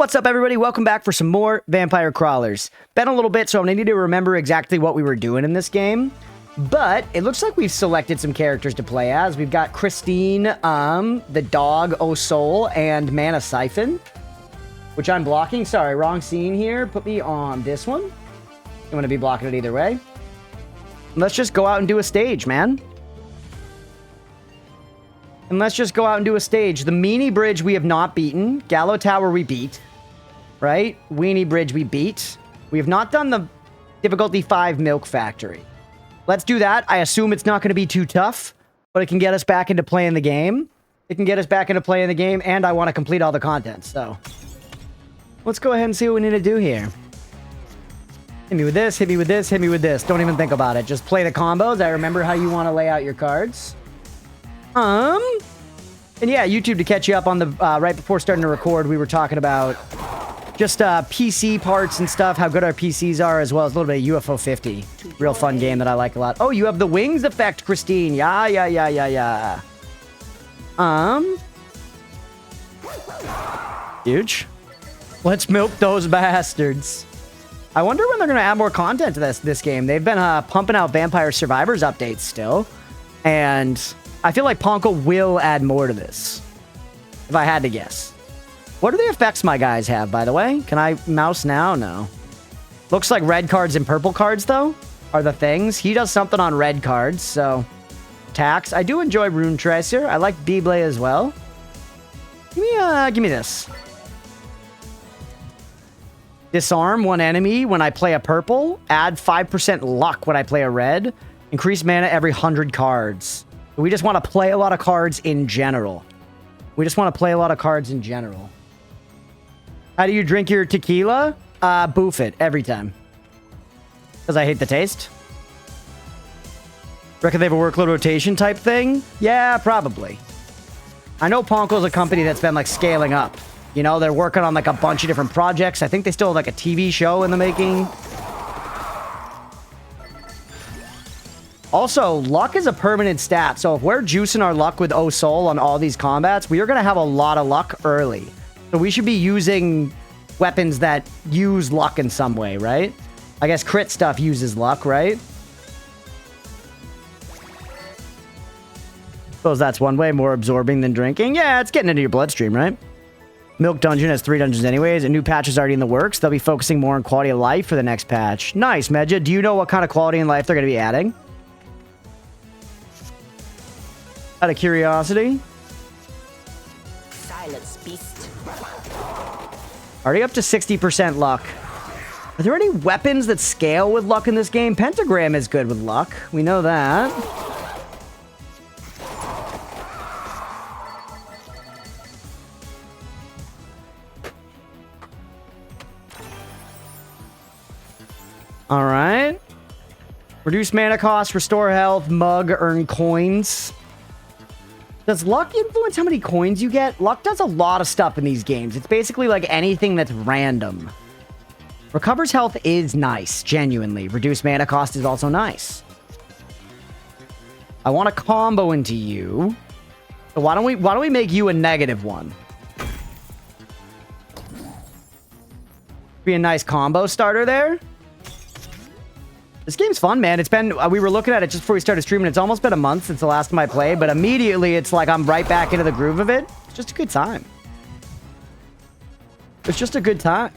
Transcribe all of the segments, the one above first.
What's up, everybody? Welcome back for some more Vampire Crawlers. Been a little bit, so I'm gonna need to remember exactly what we were doing in this game. But it looks like we've selected some characters to play as. We've got Christine, the dog, Soul, and Mana Siphon, which I'm blocking. Sorry, wrong scene here. Put me on this one. I'm gonna be blocking it either way. Let's just go out and do a stage, man. And let's just go out and do a stage. The Meanie Bridge we have not beaten. Gallo Tower we beat. Right? Weenie Bridge we beat. We have not done the difficulty 5 Milk Factory. Let's do that. I assume it's not going to be too tough, but it can get us back into playing the game. It can get us back into playing the game, and I want to complete all the content, so. Let's go ahead and see what we need to do here. Hit me with this, hit me with this, hit me with this. Don't even think about it. Just play the combos. I remember how you want to lay out your cards. And yeah, YouTube, to catch you up on the, right before starting to record, we were talking about just PC parts and stuff, how good our PCs are, as well as a little bit of UFO 50. Real fun game that I like a lot. Oh, you have the wings effect, Christine. Yeah. Huge. Let's milk those bastards. I wonder when they're going to add more content to this game. They've been pumping out Vampire Survivors updates still. And I feel like Ponko will add more to this, if I had to guess. What do the effects my guys have, by the way? Can I mouse now? No. Looks like red cards and purple cards, though, are the things. He does something on red cards, so... Tax. I do enjoy Rune Tracer. I like Bible as well. Give me this. Disarm one enemy when I play a purple. Add 5% luck when I play a red. Increase mana every 100 cards. We just want to play a lot of cards in general. How do you drink your tequila? Boof it every time. Because I hate the taste. Reckon they have a workload rotation type thing? Yeah, probably. I know Ponko's a company that's been like scaling up. You know, they're working on like a bunch of different projects. I think they still have like a TV show in the making. Also, luck is a permanent stat, so if we're juicing our luck with Soul on all these combats, we are going to have a lot of luck early. So we should be using weapons that use luck in some way, right? I guess crit stuff uses luck, right? Suppose that's one way, more absorbing than drinking. Yeah, it's getting into your bloodstream, right? Milk Dungeon has 3 dungeons anyways. A new patch is already in the works. They'll be focusing more on quality of life for the next patch. Nice, Medja. Do you know what kind of quality in life they're going to be adding? Out of curiosity. Silence, beast. Already up to 60% luck. Are there any weapons that scale with luck in this game? Pentagram is good with luck. We know that. All right. Reduce mana cost, restore health, mug, earn coins. Does luck influence how many coins you get? Luck does a lot of stuff in these games. It's basically like anything that's random. Recovers health is nice, genuinely. Reduce mana cost is also nice. I want to combo into you. So why don't we make you a -1? Be a nice combo starter there. This game's fun, man. It's been... we were looking at it just before we started streaming. It's almost been a month since the last time I played, but immediately it's like I'm right back into the groove of it. It's just a good time. It's just a good time.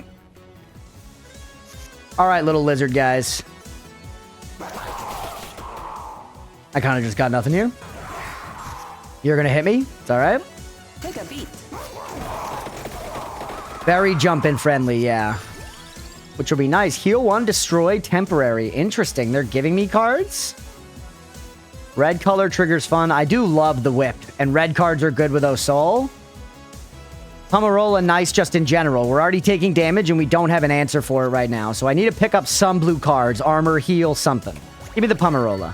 All right, little lizard guys. I kind of just got nothing here. You're going to hit me? It's all right. Take a beat. Very jump-in friendly, yeah. Which will be nice. Heal 1, destroy temporary. Interesting. They're giving me cards? Red color triggers fun. I do love the whip. And red cards are good with Soul. Pomarola, nice just in general. We're already taking damage and we don't have an answer for it right now. So I need to pick up some blue cards. Armor, heal, something. Give me the Pomarola.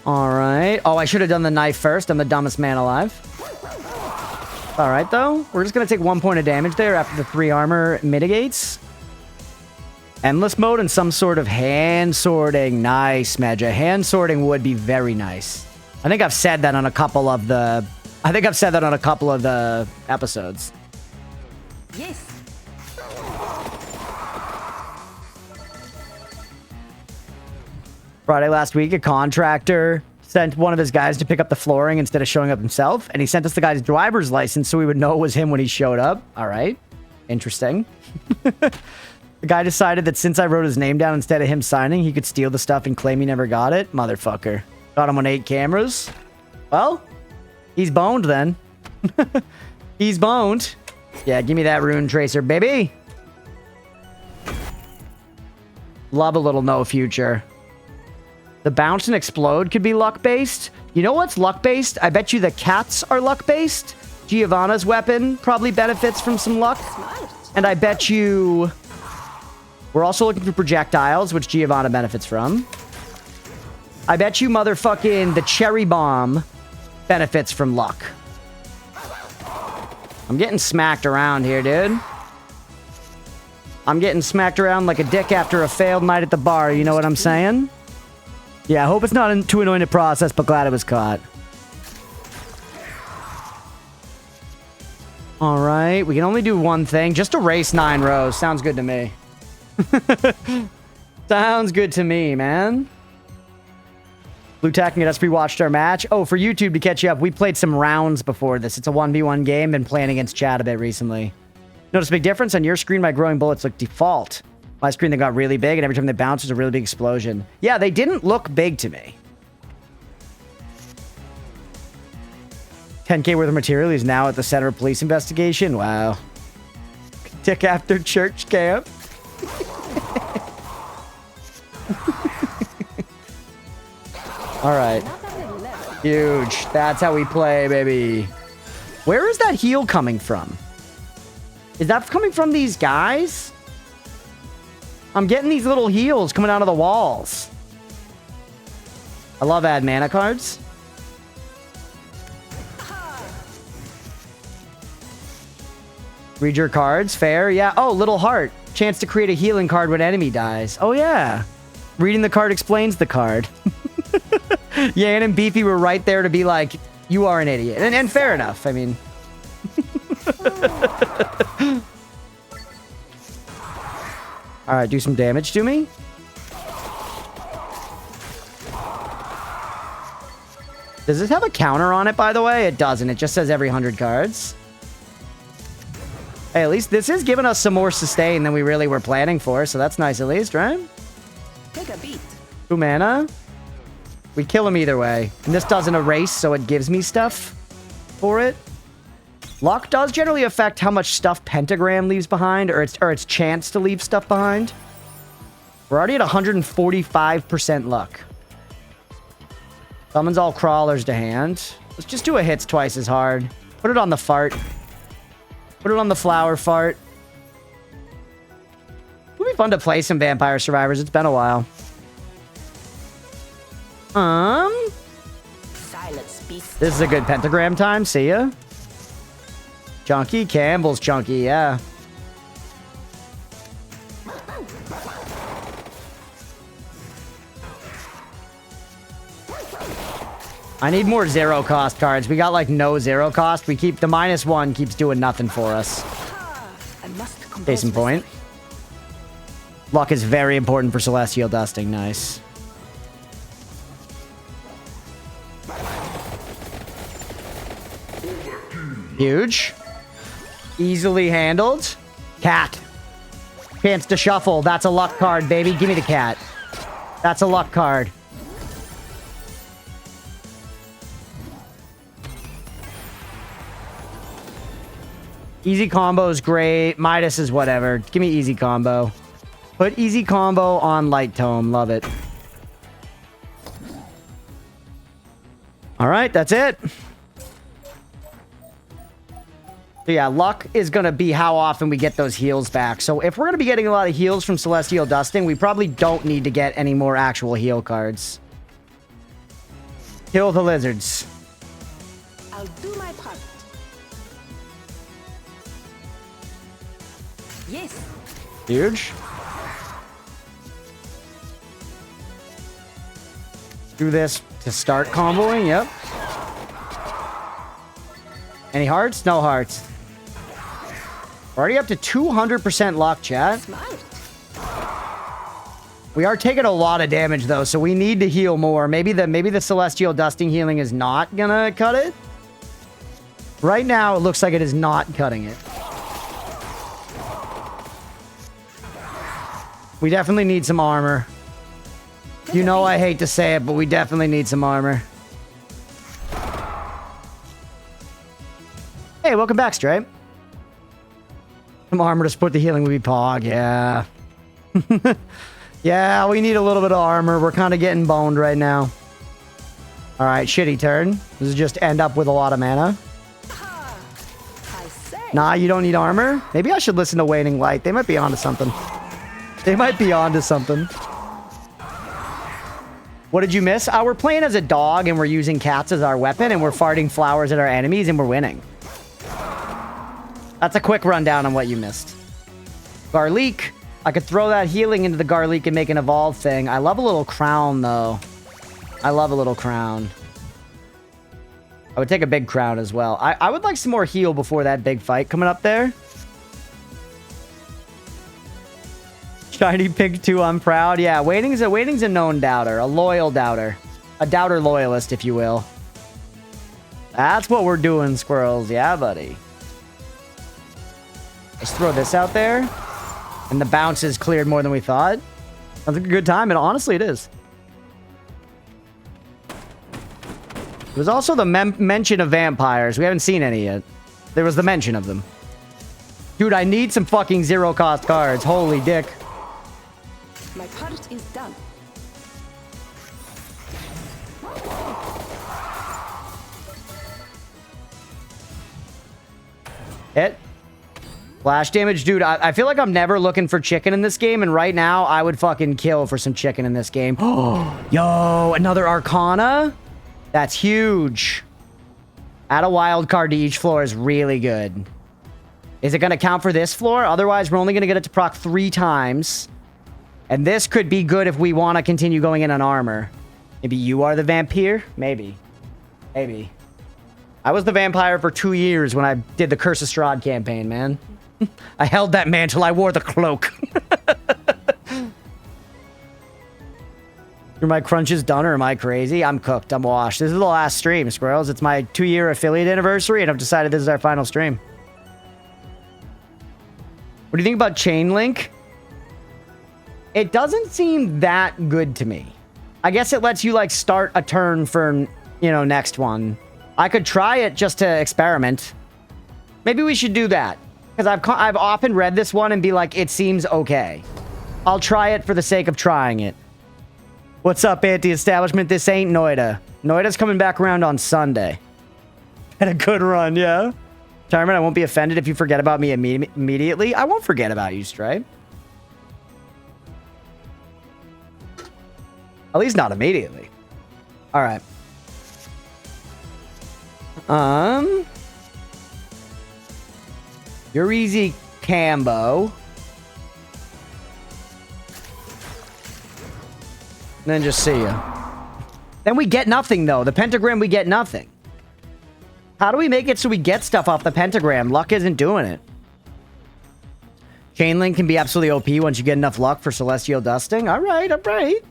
All right. Oh, I should have done the knife first. I'm the dumbest man alive. All right, though. We're just going to take 1 point of damage there after the 3 armor mitigates. Endless mode and some sort of hand sorting. Nice, Medja. Hand sorting would be very nice. I think I've said that on a couple of the... episodes. Yes. Friday last week, a contractor sent one of his guys to pick up the flooring instead of showing up himself, and he sent us the guy's driver's license so we would know it was him when he showed up. All right. Interesting. The guy decided that since I wrote his name down instead of him signing, he could steal the stuff and claim he never got it. Motherfucker. Got him on 8 cameras. Well, he's boned then. He's boned. Yeah, give me that rune tracer, baby. Love a little no future. The bounce and explode could be luck-based. You know what's luck-based? I bet you the cats are luck-based. Giovanna's weapon probably benefits from some luck. And I bet you... We're also looking for projectiles, which Giovanna benefits from. I bet you motherfucking the cherry bomb benefits from luck. I'm getting smacked around here, dude. I'm getting smacked around like a dick after a failed night at the bar. You know what I'm saying? Yeah, I hope it's not too annoying to process, but glad it was caught. All right, we can only do one thing. Just erase 9 rows. Sounds good to me. Sounds good to me, man. Blue Tacking at us rewatched our match. Oh, for YouTube to catch you up, we played some rounds before this. It's a 1v1 game. Been playing against chat a bit recently. Notice a big difference? On your screen, my growing bullets look default. My screen, they got really big, and every time they bounce, there's a really big explosion. Yeah, they didn't look big to me. 10K worth of material is now at the center of police investigation. Wow. Dick after church camp. All right. Huge. That's how we play, baby. Where is that heal coming from? Is that coming from these guys? I'm getting these little heals coming out of the walls. I love add mana cards. Read your cards. Fair. Yeah. Oh, little heart. Chance to create a healing card when enemy dies. Oh, yeah. Reading the card explains the card. Yan and Beefy were right there to be like, you are an idiot. And fair enough. I mean... Alright, do some damage to me. Does this have a counter on it, by the way? It doesn't. It just says every 100 cards. Hey, at least this is giving us some more sustain than we really were planning for, so that's nice at least, right? Take a beat. 2 mana. We kill him either way. And this doesn't erase, so it gives me stuff for it. Luck does generally affect how much stuff Pentagram leaves behind, or its chance to leave stuff behind. We're already at 145% luck. Summons all crawlers to hand. Let's just do a hits twice as hard. Put it on the fart. Put it on the flower fart. It would be fun to play some Vampire Survivors. It's been a while. Silence, beast. This is a good pentagram time. See ya. Chunky. Campbell's chunky, yeah. I need more zero cost cards. We got like no zero cost. We keep the -1 keeps doing nothing for us. Case in point. Luck is very important for Celestial Dusting. Nice. Huge. Easily handled. Cat. Chance to shuffle. That's a luck card, baby. Give me the cat. That's a luck card. Easy combo is great. Midas is whatever. Give me easy combo. Put easy combo on Light Tome. Love it. All right, that's it. So yeah, luck is going to be how often we get those heals back. So if we're going to be getting a lot of heals from Celestial Dusting, we probably don't need to get any more actual heal cards. Kill the lizards. I'll do my part. Yes. Huge. Do this to start comboing. Yep. Any hearts? No hearts. We're already up to 200% luck, chat. Smart. We are taking a lot of damage, though, so we need to heal more. Maybe the Celestial Dusting healing is not gonna cut it. Right now, it looks like it is not cutting it. We definitely need some armor. You know I hate to say it, but we definitely need some armor. Hey, welcome back, Stripe. Some armor to support the healing would be Pog, yeah. Yeah, we need a little bit of armor. We're kind of getting boned right now. Alright, shitty turn. This is just end up with a lot of mana. I say. Nah, you don't need armor? Maybe I should listen to Waning Light. They might be onto something. They might be onto something. What did you miss? We're playing as a dog and we're using cats as our weapon and we're farting flowers at our enemies and we're winning. That's a quick rundown on what you missed. Garlic. I could throw that healing into the Garlic and make an evolve thing. I love a little crown, though. I love a little crown. I would take a big crown as well. I would like some more heal before that big fight coming up there. Shiny pig 2, I'm proud. Yeah, Waiting's a known doubter. A loyal doubter. A doubter loyalist, if you will. That's what we're doing, squirrels. Yeah, buddy. Let's throw this out there. And the bounce is cleared more than we thought. Sounds like a good time, and honestly, it is. There was also the mention of vampires. We haven't seen any yet. There was the mention of them. Dude, I need some fucking zero-cost cards. Holy dick. My part is done. Hit. Flash damage. Dude, I feel like I'm never looking for chicken in this game, and right now, I would fucking kill for some chicken in this game. Yo, another Arcana? That's huge. Add a wild card to each floor is really good. Is it going to count for this floor? Otherwise, we're only going to get it to proc 3 times. And this could be good if we want to continue going in on armor. Maybe you are the vampire? Maybe. Maybe. I was the vampire for 2 years when I did the Curse of Strahd campaign, man. I held that mantle. I wore the cloak. Are my crunches done or am I crazy? I'm cooked. I'm washed. This is the last stream, squirrels. It's my 2-year affiliate anniversary, and I've decided this is our final stream. What do you think about Chain Link? It doesn't seem that good to me. I guess it lets you, like, start a turn for, you know, next one. I could try it just to experiment. Maybe we should do that. Because I've often read this one and be like, it seems okay. I'll try it for the sake of trying it. What's up, anti-establishment? This ain't Noida. Noida's coming back around on Sunday. Had a good run, yeah? Retirement, I won't be offended if you forget about me immediately. I won't forget about you, Stripe. At least not immediately. All right. You're easy, Cambo. And then just see ya. Then we get nothing, though. The pentagram, we get nothing. How do we make it so we get stuff off the pentagram? Luck isn't doing it. Chain Link can be absolutely OP once you get enough luck for Celestial Dusting. All right, all right.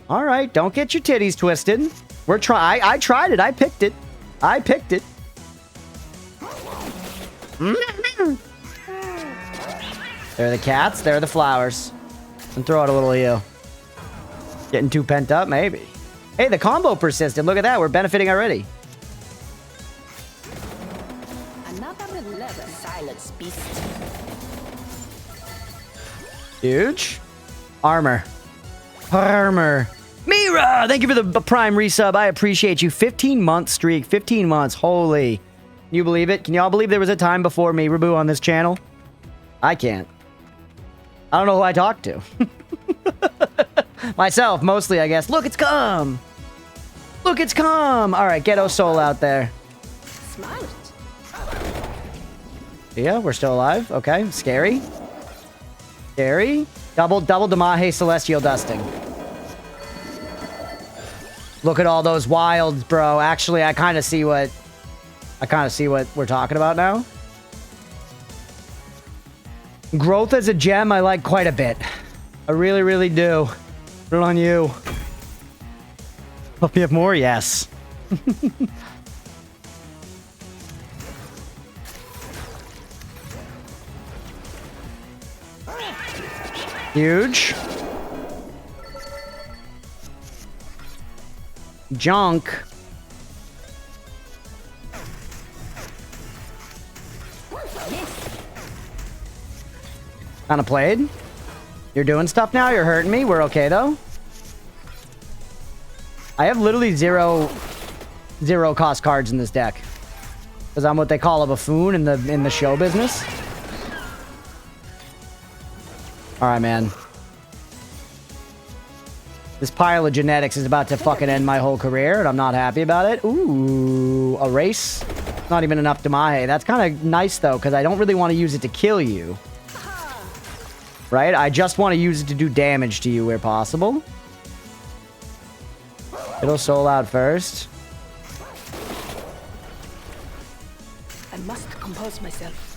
All right, don't get your titties twisted. I tried it. I picked it. I picked it. There are the cats. There are the flowers. And throw out a little heal. Getting too pent up? Maybe. Hey, the combo persisted. Look at that. We're benefiting already. Another leather silence beast. Huge. Armor. Armor. Mira! Thank you for the prime resub. I appreciate you. 15-month streak. 15 months. Holy. Can you believe it? Can y'all believe there was a time before Mirabu on this channel? I can't. I don't know who I talked to. Myself, mostly, I guess. Look, it's come! Look, it's come! Alright, Ghetto Soul out there. Smart. Yeah, we're still alive. Okay, scary. Scary. Double Damahe Celestial Dusting. Look at all those wilds, bro. Actually, I kind of see what we're talking about now. Growth as a gem, I like quite a bit. I really, really do. Put it on you. Hope you have more? Yes. Huge. Junk. Kind of played. You're doing stuff now? You're hurting me? We're okay, though? I have literally zero cost cards in this deck. Because I'm what they call a buffoon in the show business. Alright, man. This pile of genetics is about to fucking end my whole career, and I'm not happy about it. Ooh, a race. Not even enough Damahe. That's kind of nice, though, because I don't really want to use it to kill you. Right? I just want to use it to do damage to you where possible. It'll soul out first. I must compose myself.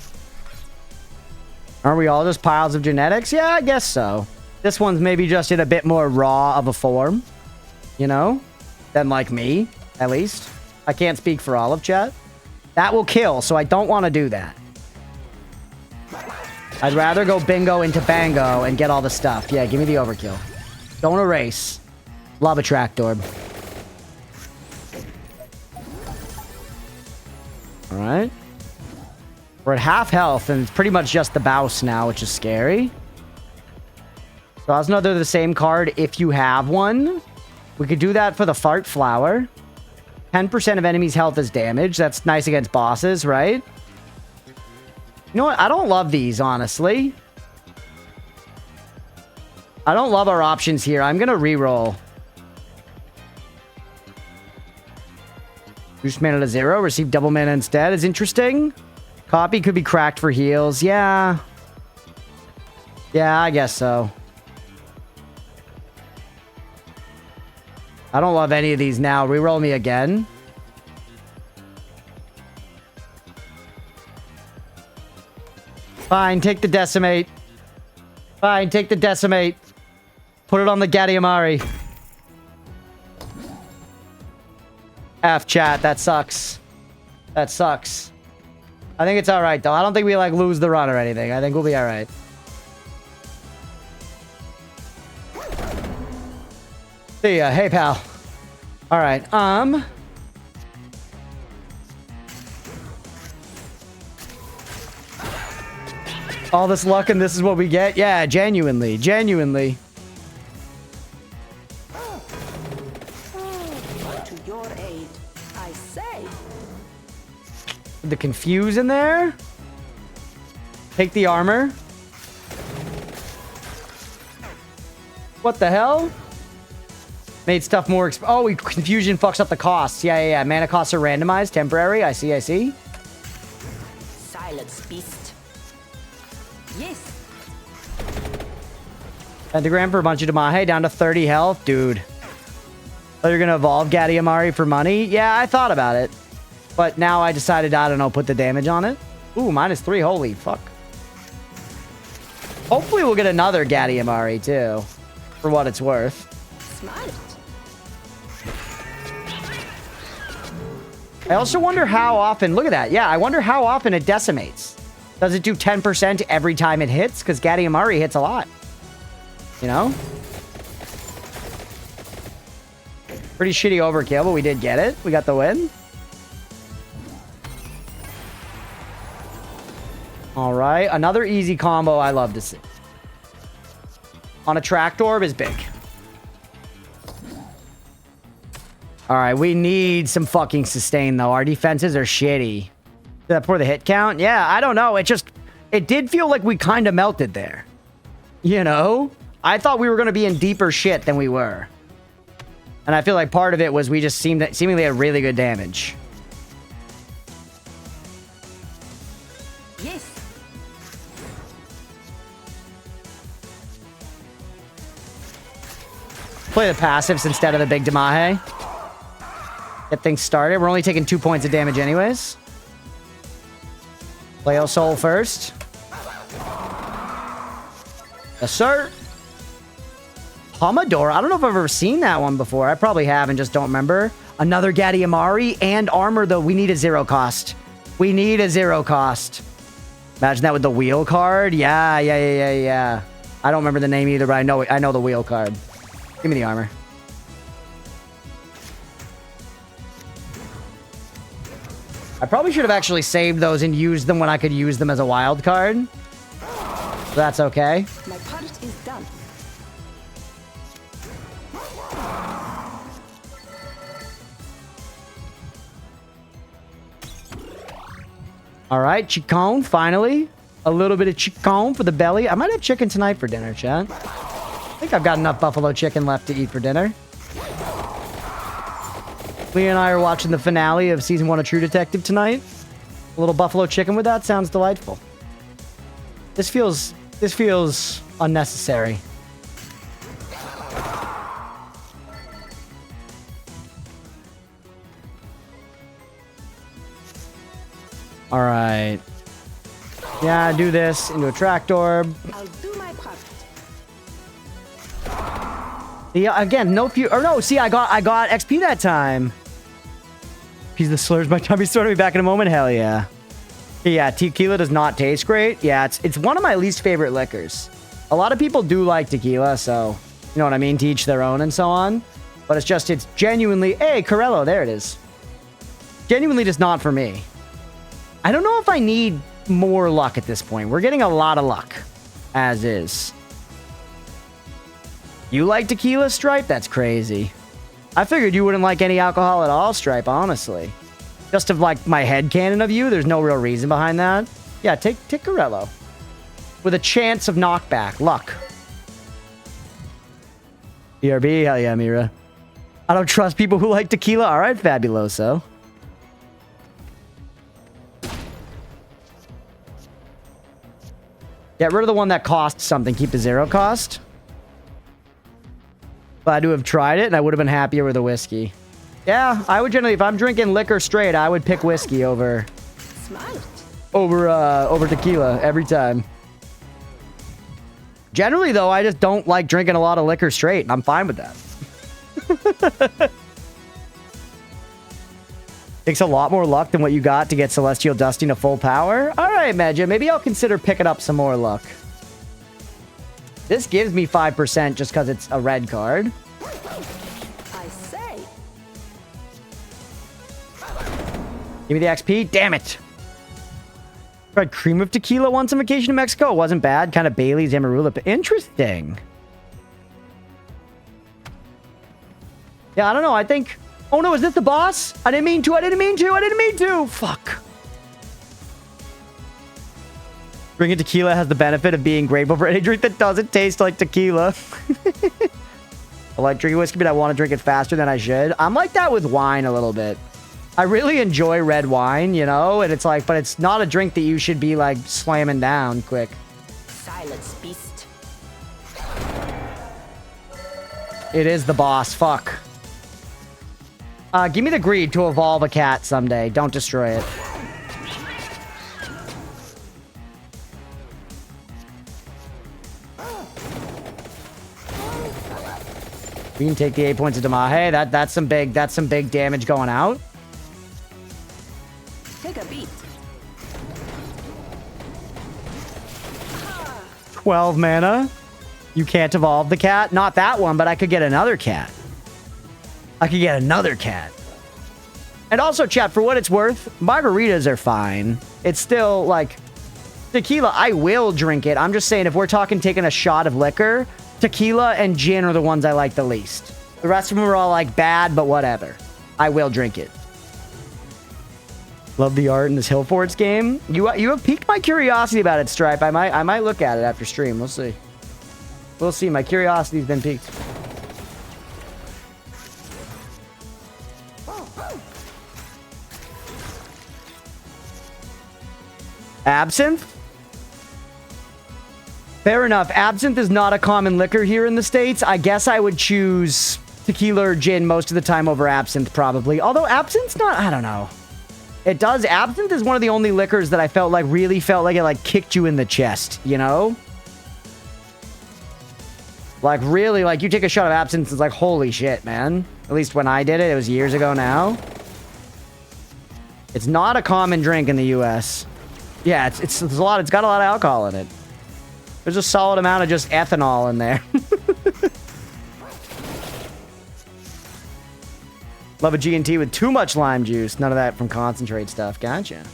Are we all just piles of genetics? Yeah, I guess so. This one's maybe just in a bit more raw of a form. You know? Than like me, at least. I can't speak for all of chat. That will kill, so I don't want to do that. I'd rather go bingo into bango and get all the stuff. Yeah, give me the overkill. Don't erase. Love a track orb. Alright. We're at half health, and it's pretty much just the Bouse now, which is scary. So I was another the same card if you have one. We could do that for the Fart Flower. 10% of enemies' health is damage. That's nice against bosses, right? You know what? I don't love these, honestly. I don't love our options here. I'm going to reroll. Reduce mana to 0. Receive double mana instead. Is interesting. Copy could be cracked for heals. Yeah. Yeah, I guess so. I don't love any of these now. Reroll me again. Fine, take the Decimate. Fine, take the Decimate. Put it on the Gadiamari. F chat, that sucks. That sucks. I think it's alright, though. I don't think we, like, lose the run or anything. I think we'll be alright. See ya. Hey, pal. Alright, all this luck and this is what we get? Yeah, genuinely. Genuinely. To your aid, I say. The confuse in there. Take the armor. What the hell? Made stuff more oh, confusion fucks up the costs. Yeah, yeah, yeah. Mana costs are randomized. Temporary. I see, I see. Silence, beast. Yes. Pentagram for a bunch of Damahe. Down to 30 health. Dude. Oh, you're going to evolve Gadiamari for money? Yeah, I thought about it. But now I decided, I don't know, put the damage on it. Ooh, -3. Holy fuck. Hopefully we'll get another Gadiamari, too. For what it's worth. Smart. I also wonder how often... Look at that. Yeah, I wonder how often it decimates. Does it do 10% every time it hits? Because Gadiamari hits a lot. You know? Pretty shitty overkill, but we did get it. We got the win. Alright. Another easy combo I love to see. On a tracked orb is big. Alright, we need some fucking sustain, though. Our defenses are shitty. Is that for the hit count? Yeah, I don't know. It did feel like we kind of melted there. You know? I thought we were going to be in deeper shit than we were. And I feel like part of it was we just seemingly had really good damage. Yes. Play the passives instead of the big Damahe. Get things started. We're only taking 2 points of damage anyways. Play Soul first. Yes, sir. Pomodoro. I don't know if I've ever seen that one before. I probably have and just don't remember. Another Gadiamari and armor, though. We need a 0 cost. We need a 0 cost. Imagine that with the wheel card. Yeah. I don't remember the name either, but I know the wheel card. Give me the armor. I probably should have actually saved those and used them when I could use them as a wild card. But that's okay. My part is done. All right, chicken, finally. A little bit of chicken for the belly. I might have chicken tonight for dinner, chat. I think I've got enough buffalo chicken left to eat for dinner. Lee and I are watching the finale of season 1 of True Detective tonight. A little buffalo chicken with that sounds delightful. This feels unnecessary. All right. Yeah, do this into a tract orb. I'll do my part. Yeah, again, no few. Or no, see, I got XP that time. Piece of the slurs. My tummy's throwing me back in a moment. Hell yeah. Yeah, tequila does not taste great. Yeah, it's one of my least favorite liquors. A lot of people do like tequila, so you know what I mean. To each their own and so on. But it's genuinely. Hey, Corello, there it is. Genuinely, just not for me. I don't know if I need more luck at this point. We're getting a lot of luck, as is. You like tequila, Stripe? That's crazy. I figured you wouldn't like any alcohol at all, Stripe, honestly. Just of, like, my headcanon of you, there's no real reason behind that. Yeah, take Corello. With a chance of knockback. Luck. BRB? Hell yeah, Mira. I don't trust people who like tequila. All right, Fabuloso. Get rid of the one that costs something. Keep the 0 cost. Glad to have tried it, and I would have been happier with a whiskey. Yeah, I would generally, if I'm drinking liquor straight, I would pick whiskey over tequila every time. Generally, though, I just don't like drinking a lot of liquor straight, and I'm fine with that. Takes a lot more luck than what you got to get Celestial Dusting to full power. All right, Medja, maybe I'll consider picking up some more luck. This gives me 5% just because it's a red card. I say. Give me the XP. Damn it. Tried cream of tequila once on vacation to Mexico. It wasn't bad. Kind of Bailey's Amarula. Interesting. Yeah, I don't know. I think... Oh no, is this the boss? I didn't mean to. Fuck. Drinking tequila has the benefit of being grateful for any drink that doesn't taste like tequila. I like drinking whiskey, but I want to drink it faster than I should. I'm like that with wine a little bit. I really enjoy red wine, you know? And it's like, but it's not a drink that you should be like slamming down quick. Silence, beast. It is the boss. Fuck. Give me the greed to evolve a cat someday. Don't destroy it. We can take the 8 points of damage. Hey, that's some big damage going out. Take a beat. 12 mana. You can't evolve the cat. Not that one, but I could get another cat. And also, chat, for what it's worth, margaritas are fine. It's still, like, tequila, I will drink it. I'm just saying, if we're talking taking a shot of liquor, tequila and gin are the ones I like the least. The rest of them are all, like, bad, but whatever. I will drink it. Love the art in this Hill Forts game. You have piqued my curiosity about it, Stripe. I might look at it after stream. We'll see. We'll see. My curiosity's been piqued. Absinthe? Fair enough. Absinthe is not a common liquor here in the States. I guess I would choose tequila or gin most of the time over absinthe, probably. Although absinthe's not, I don't know. It does. Absinthe is one of the only liquors that I really felt like it like kicked you in the chest, you know? Like really, like you take a shot of absinthe, it's like, holy shit, man. At least when I did it, it was years ago now. It's not a common drink in the US. Yeah, it's got a lot of alcohol in it. There's a solid amount of just ethanol in there. Love a G&T with too much lime juice. None of that from concentrate stuff. Gotcha.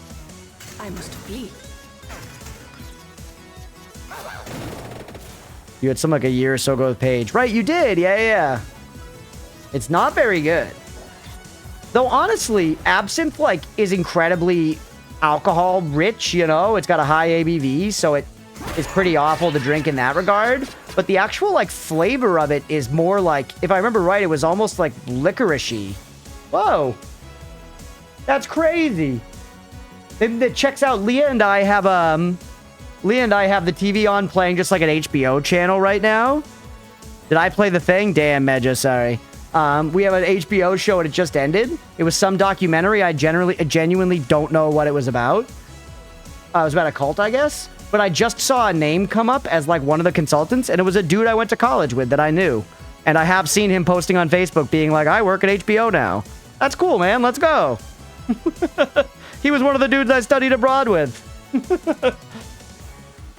I must flee. You had some like a year or so ago with Paige. Right, you did. Yeah. It's not very good. Though, honestly, absinthe, like, is incredibly alcohol rich, you know? It's got a high ABV, so it is pretty awful to drink in that regard. But the actual, like, flavor of it is more like, if I remember right, it was almost like licorice-y. Whoa. That's crazy. It checks out. Leah and I have the TV on playing just like an HBO channel right now. Did I play the thing? Damn, Medja, sorry. We have an HBO show and it just ended. It was some documentary. I genuinely don't know what it was about. It was about a cult, I guess. But I just saw a name come up as like one of the consultants, and it was a dude I went to college with that I knew. And I have seen him posting on Facebook being like, I work at HBO now. That's cool, man. Let's go. He was one of the dudes I studied abroad with.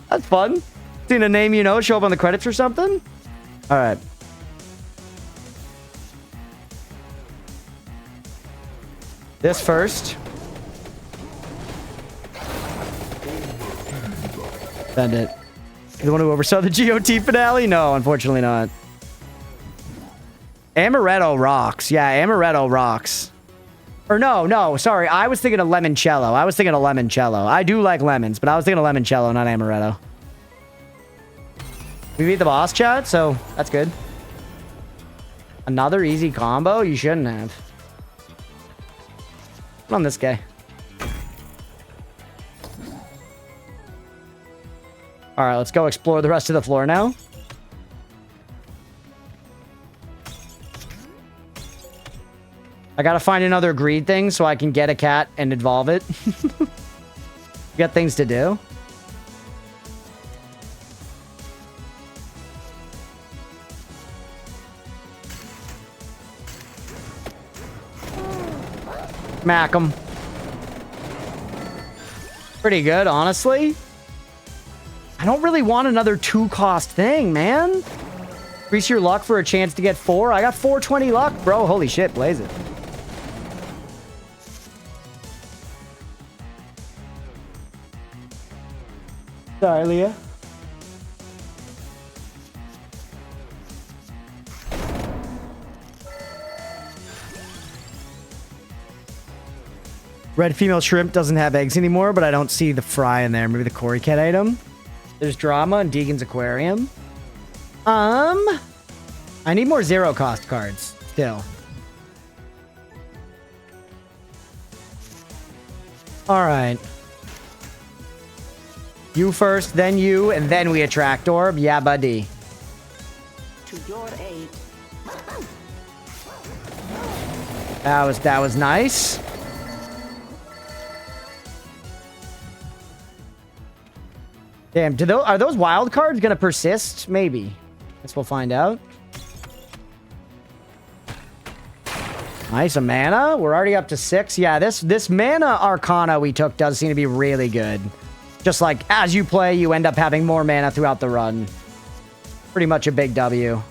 That's fun. Seen a name you know show up on the credits or something? All right. This first. Send it. The one who oversaw the GOT finale? No, unfortunately not. Amaretto rocks. Yeah, amaretto rocks. Or no, sorry. I was thinking of limoncello. I do like lemons, but I was thinking of limoncello, not amaretto. We beat the boss, chat, so that's good. Another easy combo? You shouldn't have. Put on this guy. Alright, let's go explore the rest of the floor now. I gotta find another greed thing so I can get a cat and evolve it. Got things to do. Smack 'em. Pretty good, honestly. I don't really want another 2-cost thing, man. Increase your luck for a chance to get 4. I got 420 luck, bro. Holy shit, blaze it. Sorry, Leah. Red female shrimp doesn't have eggs anymore, but I don't see the fry in there. Maybe the Cory Cat item. There's drama in Deegan's aquarium. I need more 0-cost cards still. All right. You first, then you, and then we attract orb. Yeah, buddy. To your aid. That was nice. Damn, are those wild cards gonna persist? Maybe. Guess we'll find out. Nice, a mana. We're already up to 6. Yeah, this mana arcana we took does seem to be really good. Just like, as you play, you end up having more mana throughout the run. Pretty much a big W.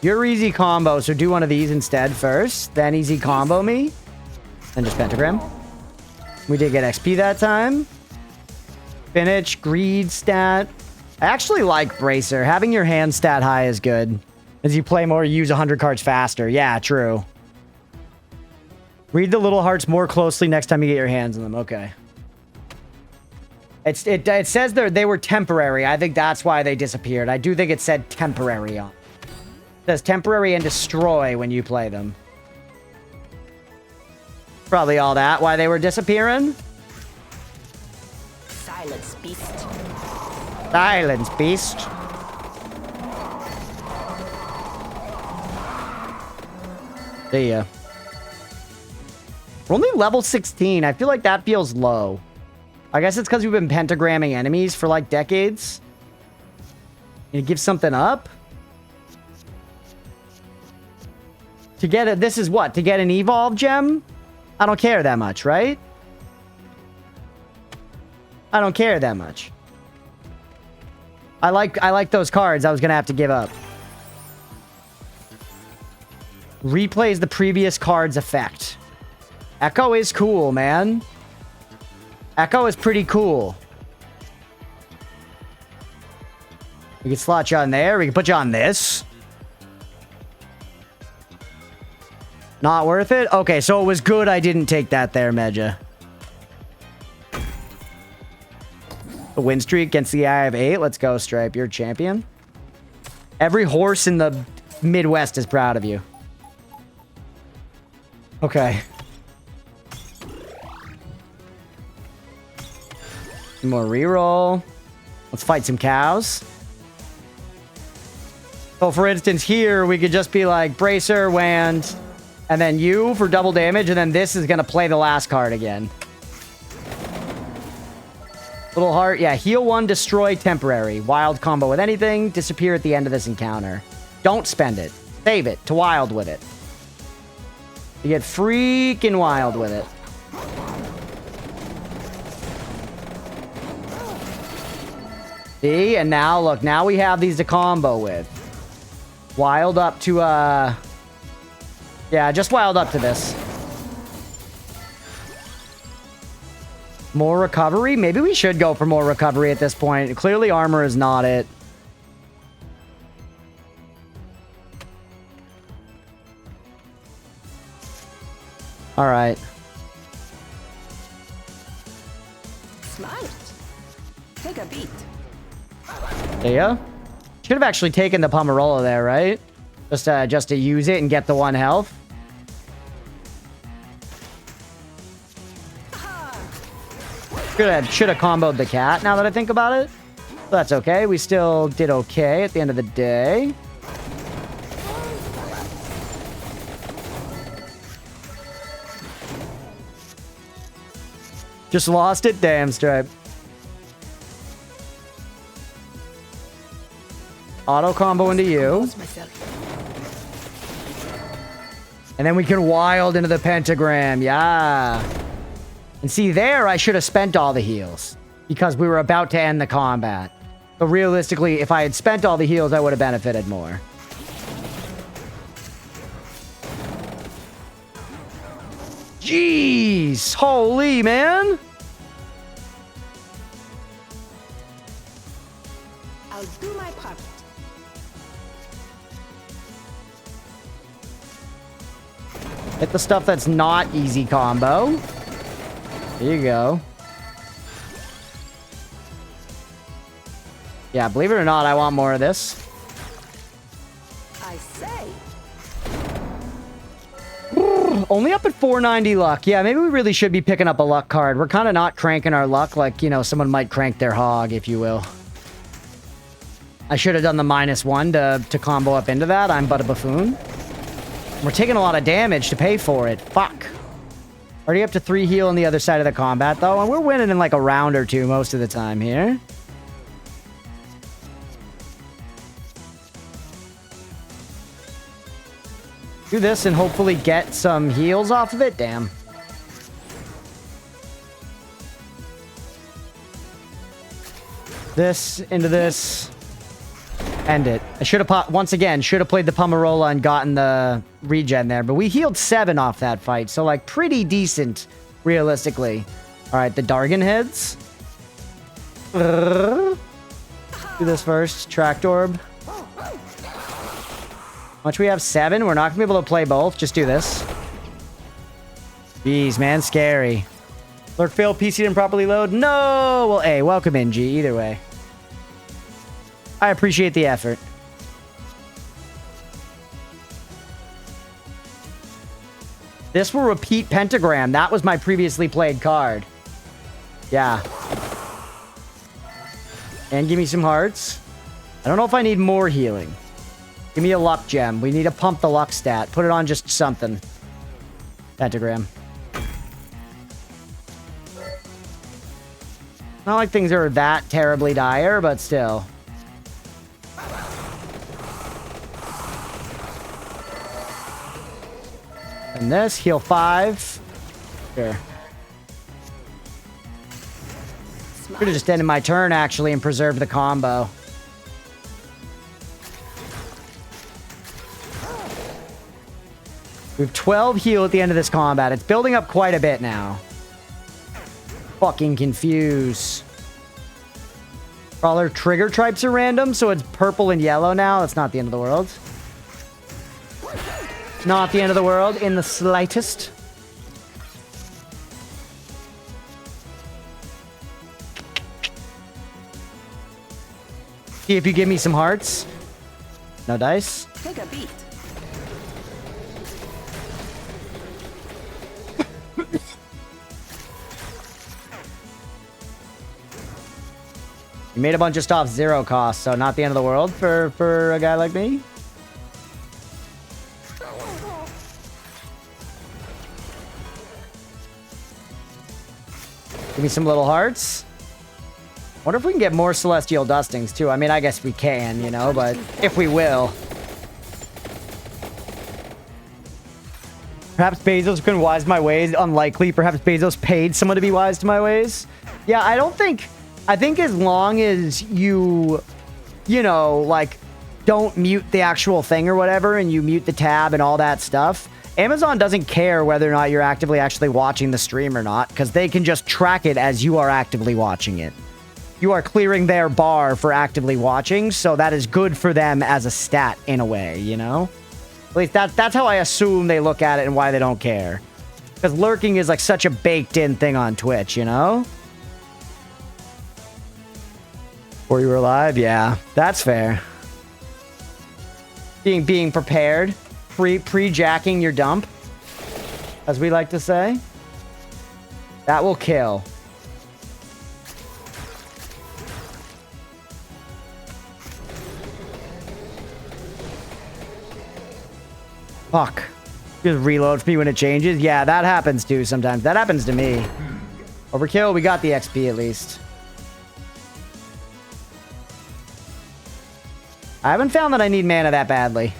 You're easy combo, so do one of these instead first. Then easy combo me. Then just pentagram. We did get XP that time. Spinach, greed stat. I actually like Bracer. Having your hand stat high is good. As you play more, you use 100 cards faster. Yeah, true. Read the little hearts more closely next time you get your hands on them. Okay. It says they were temporary. I think that's why they disappeared. I do think it said temporary on. says temporary and destroy when you play them. Probably all that. Why they were disappearing? Silence, beast. Silence, beast. See ya. We're only level 16. I feel like that feels low. I guess it's because we've been pentagramming enemies for like decades. You give something up? To get it, this is what? To get an evolve gem? I don't care that much, right? I don't care that much. I like those cards I was gonna have to give up. Replays the previous card's effect. Echo is cool, man. Echo is pretty cool. We can slot you on there. We can put you on this. Not worth it? Okay, so it was good I didn't take that there, Medja. The win streak against the Eye of 8. Let's go, Stripe. You're a champion. Every horse in the Midwest is proud of you. Okay. More reroll. Let's fight some cows. So, for instance, here, we could just be like, Bracer, Wand, and then you for double damage, and then this is going to play the last card again. Little heart. Yeah, heal 1, destroy temporary. Wild combo with anything. Disappear at the end of this encounter. Don't spend it. Save it to wild with it. You get freaking wild with it. See? And now, look. Now we have these to combo with. Wild up to, yeah, just wild up to this. More recovery? Maybe we should go for more recovery at this point. Clearly, armor is not it. All right. Smart. Take a beat. Yeah. Should have actually taken the Pomerola there, right? Just to use it and get the 1 health. Should have comboed the cat, now that I think about it. But that's okay. We still did okay at the end of the day. Just lost it? Damn, Stripe. Auto combo into you. And then we can wild into the pentagram. Yeah. And see, there, I should have spent all the heals. Because we were about to end the combat. But realistically, if I had spent all the heals, I would have benefited more. Jeez. Holy, man. I'll do my part. Hit the stuff that's not easy combo. There you go. Yeah, believe it or not, I want more of this. I say. Only up at 490 luck. Yeah, maybe we really should be picking up a luck card. We're kind of not cranking our luck like, you know, someone might crank their hog, if you will. I should have done the -1 to combo up into that. I'm but a buffoon. We're taking a lot of damage to pay for it. Fuck. Already up to 3 heal on the other side of the combat, though. And we're winning in like a round or two most of the time here. Do this and hopefully get some heals off of it. Damn. This into this. End it. I should have, once again, should have played the Pomerola and gotten the regen there. But we healed 7 off that fight. So, like, pretty decent, realistically. All right, the Dargon heads. Do this first. Tract orb. Once we have 7, we're not going to be able to play both. Just do this. Jeez, man, scary. Lurk failed, PC didn't properly load. No! Well, hey, welcome in, G. Either way. I appreciate the effort. This will repeat Pentagram. That was my previously played card. Yeah. And give me some hearts. I don't know if I need more healing. Give me a luck gem. We need to pump the luck stat. Put it on just something. Pentagram. Not like things are that terribly dire, but still. And this, heal 5. Sure. Could have just ended my turn, actually, and preserved the combo. We have 12 heal at the end of this combat. It's building up quite a bit now. Fucking confused. All our trigger types are random, so it's purple and yellow now. That's not the end of the world. Not the end of the world in the slightest. See if you give me some hearts. No dice. Take a beat. You made a bunch of stuff 0 cost, so not the end of the world for a guy like me. Give me some little hearts. Wonder if we can get more celestial dustings too. I mean, I guess we can, you know, but if we will. Perhaps Bezos couldn't wise my ways. Unlikely. Perhaps Bezos paid someone to be wise to my ways. Yeah, I don't think... I think as long as you know, like, don't mute the actual thing or whatever, and you mute the tab and all that stuff, Amazon doesn't care whether or not you're actually watching the stream or not, because they can just track it as you are actively watching it. You are clearing their bar for actively watching, so that is good for them as a stat in a way, you know? At least that's how I assume they look at it and why they don't care. Because lurking is like such a baked-in thing on Twitch, you know? Before you were alive? Yeah, that's fair. Being prepared. Pre-jacking your dump. As we like to say. That will kill. Fuck. Just reload me when it changes? Yeah, that happens too sometimes. That happens to me. Overkill, we got the XP at least. I haven't found that I need mana that badly.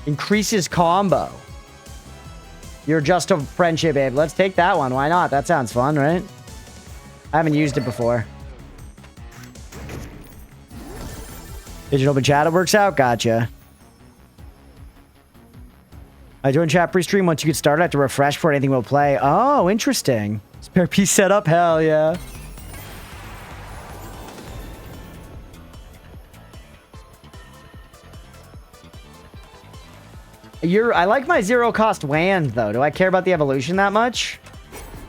Increases combo. You're just a friendship, babe. Let's take that one. Why not? That sounds fun, right? I haven't used it before. Digital open chat, it works out. Gotcha. I joined chat pre-stream. Once you get started, I have to refresh before anything will play. Oh, interesting. Spare piece setup? Hell yeah. I like my 0 cost wand though. Do I care about the evolution that much?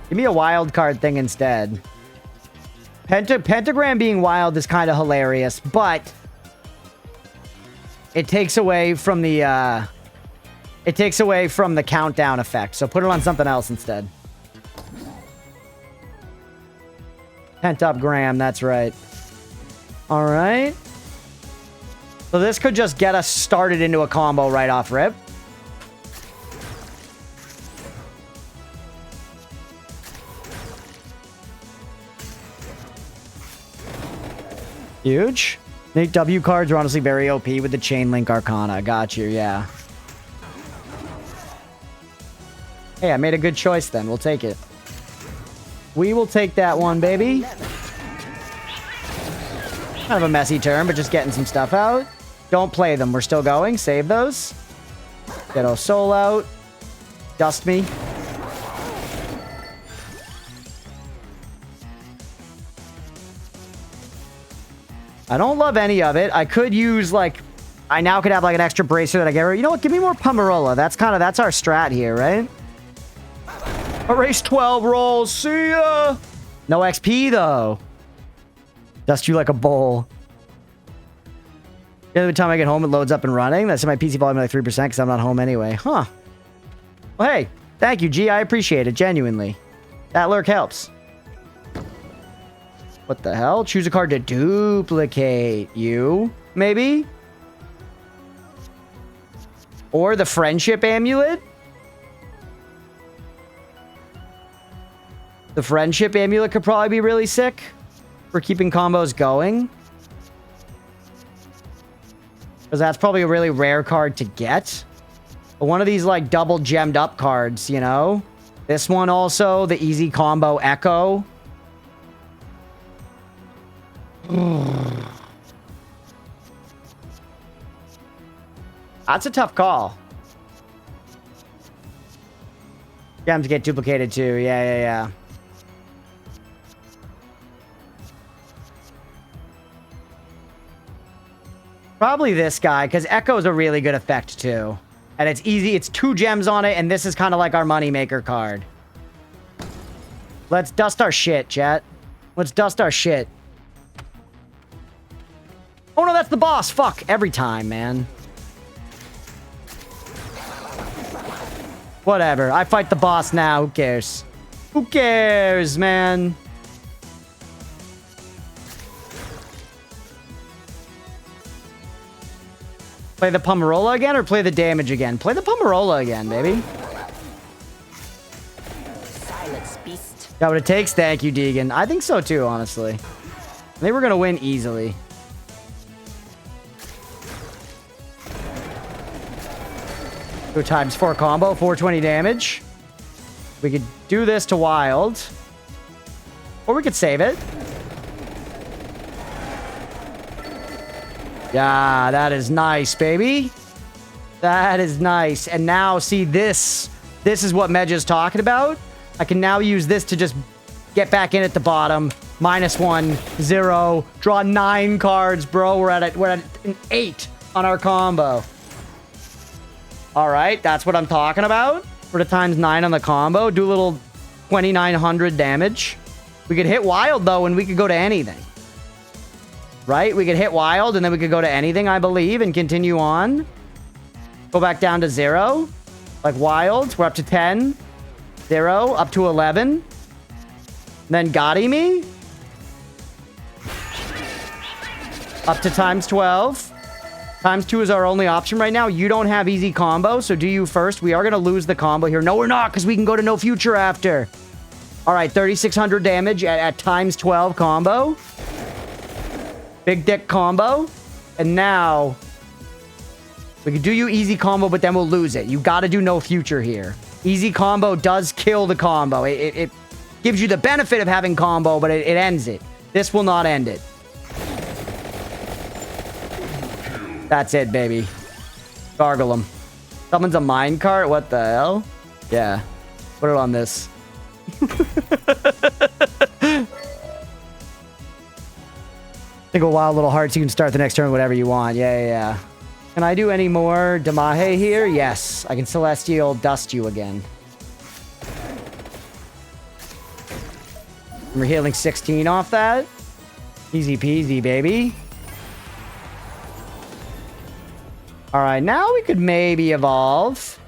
Give me a wild card thing instead. Pentagram being wild is kind of hilarious, but it takes away from the countdown effect. So put it on something else instead. Pent-up gram, that's right. All right. So this could just get us started into a combo right off rip. Huge. Nate W cards are honestly very OP with the Chain Link Arcana. Got you, yeah. Hey, I made a good choice then. We'll take it. We will take that one, baby. Kind of a messy turn, but just getting some stuff out. Don't play them. We're still going. Save those. Get our soul out. Dust me. I don't love any of it. I could use, like... I now could have, like, an extra bracer that I get rid of. You know what? Give me more Pomerola. That's our strat here, right? Erase 12 rolls. See ya! No XP, though. Dust you like a bowl. Every time I get home, it loads up and running. That's my PC volume like 3% because I'm not home anyway. Huh. Well, hey, thank you, G. I appreciate it, genuinely. That lurk helps. What the hell? Choose a card to duplicate you, maybe? Or the friendship amulet? The friendship amulet could probably be really sick for keeping combos going. Because that's probably a really rare card to get. But one of these, like, double gemmed up cards, you know? This one also, the easy combo Echo. That's a tough call. Gems get duplicated too. Yeah. Probably this guy, because Echo's a really good effect too. And it's easy. It's 2 gems on it, and this is kind of like our moneymaker card. Let's dust our shit, chat. Let's dust our shit. Oh no, that's the boss. Fuck. Every time, man. Whatever. I fight the boss now. Who cares? Who cares, man? Play the Pomerola again or play the damage again? Play the Pomerola again, baby. Silence, beast. Got what it takes? Thank you, Deegan. I think so too, honestly. I think we're gonna win easily. Go times 4 combo, 420 damage. We could do this to wild. Or we could save it. Yeah, that is nice, baby. That is nice. And now, see, this is what Medja's talking about. I can now use this to just get back in at the bottom. -1, 0. Draw 9 cards, bro. We're at an 8 on our combo. All right, that's what I'm talking about. We're at times 9 on the combo. Do a little 2,900 damage. We could hit wild, though, and we could go to anything. Right? We could hit wild, and then we could go to anything, I believe, and continue on. Go back down to 0. Like wild. We're up to 10. 0. Up to 11. Then Gotti me. Up to times 12. Times 2 is our only option right now. You don't have easy combo, so do you first. We are going to lose the combo here. No, we're not, because we can go to no future after. All right, 3,600 damage at times 12 combo. Big dick combo. And now, we can do you easy combo, but then we'll lose it. You got to do no future here. Easy combo does kill the combo. It gives you the benefit of having combo, but it ends it. This will not end it. That's it, baby. Gargle him. Someone's a minecart? What the hell? Yeah. Put it on this. Think of wild little hearts. You can start the next turn whatever you want. Yeah. Can I do any more Damahe here? Yes. I can Celestial Dust you again. We're healing 16 off that. Easy peasy, baby. All right, now we could maybe evolve.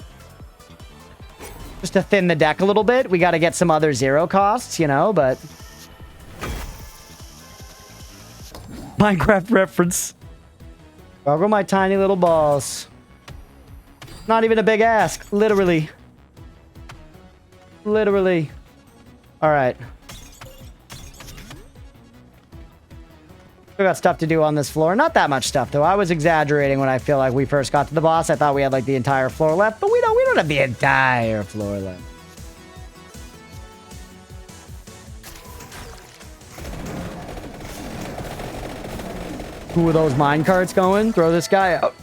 Just to thin the deck a little bit. We got to get some other 0 costs, you know, but... Minecraft reference. Gargle my tiny little balls. Not even a big ask. Literally. Literally. All right. We got stuff to do on this floor. Not that much stuff, though. I was exaggerating when I feel like we first got to the boss. I thought we had, like, the entire floor left, but we don't have the entire floor left. Who are those minecarts going? Throw this guy out.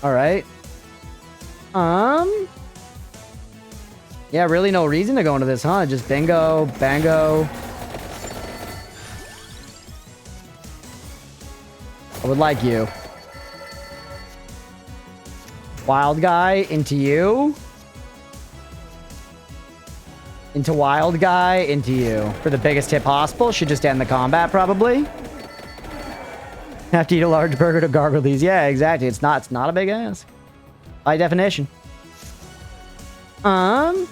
All right. Yeah, really no reason to go into this, huh? Just bingo, bango. I would like you. Wild guy into you. Into wild guy, into you. For the biggest hit possible. Should just end the combat, probably. Have to eat a large burger to gargle these. Yeah, exactly. It's not a big ask. By definition. Um.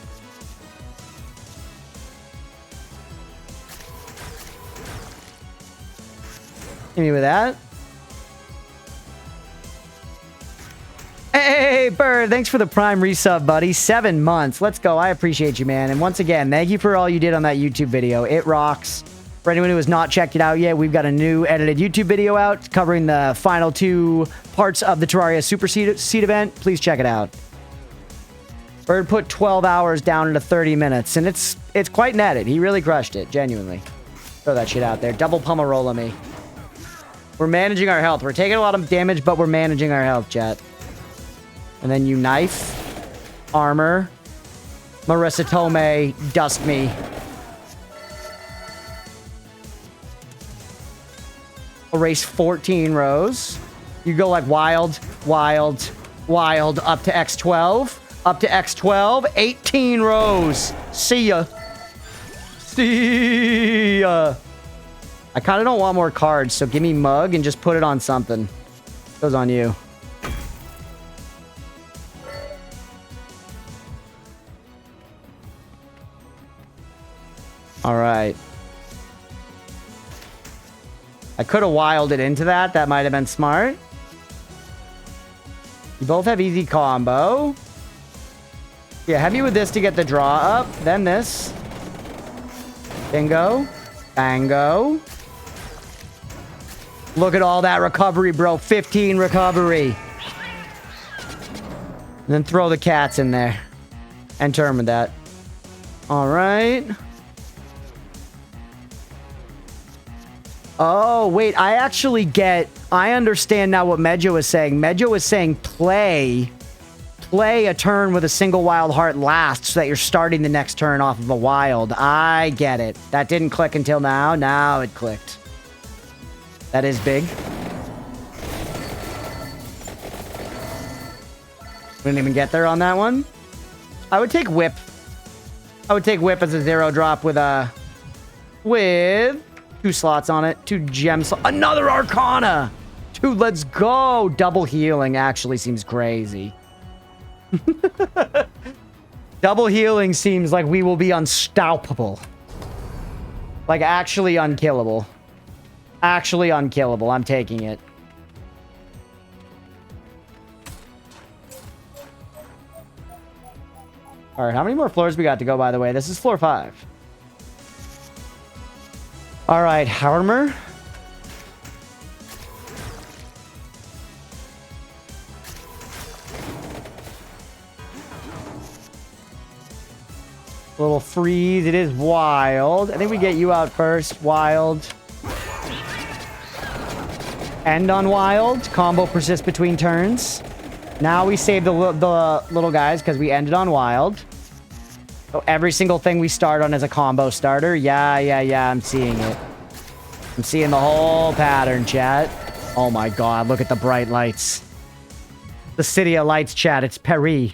Hit me with that. Hey, Bird, thanks for the Prime resub, buddy. 7 months. Let's go. I appreciate you, man. And once again, thank you for all you did on that YouTube video. It rocks. For anyone who has not checked it out yet, we've got a new edited YouTube video out covering the final 2 parts of the Terraria Super Seed event. Please check it out. Bird put 12 hours down into 30 minutes, and it's quite netted. He really crushed it, genuinely. Throw that shit out there. Double pummel roll on me. We're managing our health. We're taking a lot of damage, but we're managing our health, chat. And then you knife, armor, Marissa Tomei, dust me. Erase 14 rows. You go like wild, wild, wild, up to X12. Up to X12, 18 rows. See ya. See ya. I kind of don't want more cards, so give me mug and just put it on something. Goes on you. All right. I could have wilded it into that. That might have been smart. You both have easy combo. Yeah, have you with this to get the draw up. Then this. Bingo. Bango. Look at all that recovery, bro. 15 recovery. And then throw the cats in there. And turn with that. All right. Oh, wait. I actually get... I understand now what Medjo was saying. Medjo was saying play a turn with a single wild heart last so that you're starting the next turn off of a wild. I get it. That didn't click until now. Now it clicked. That is big. We didn't even get there on that one. I would take whip. I would take whip as a 0 drop with 2 slots on it. 2 gems. Another Arcana. 2. Let's go. Double healing actually seems crazy. Double healing seems like we will be unstoppable. Like actually unkillable. Actually unkillable. I'm taking it. All right, how many more floors we got to go, by the way? This is floor 5. All right, armor. Little freeze. It is wild. I think we get you out first. Wild. End on wild. Combo persists between turns. Now we save the little guys because we ended on wild. So every single thing we start on is a combo starter. Yeah. I'm seeing it. I'm seeing the whole pattern, chat. Oh my god, look at the bright lights. The city of lights, chat. It's Paris.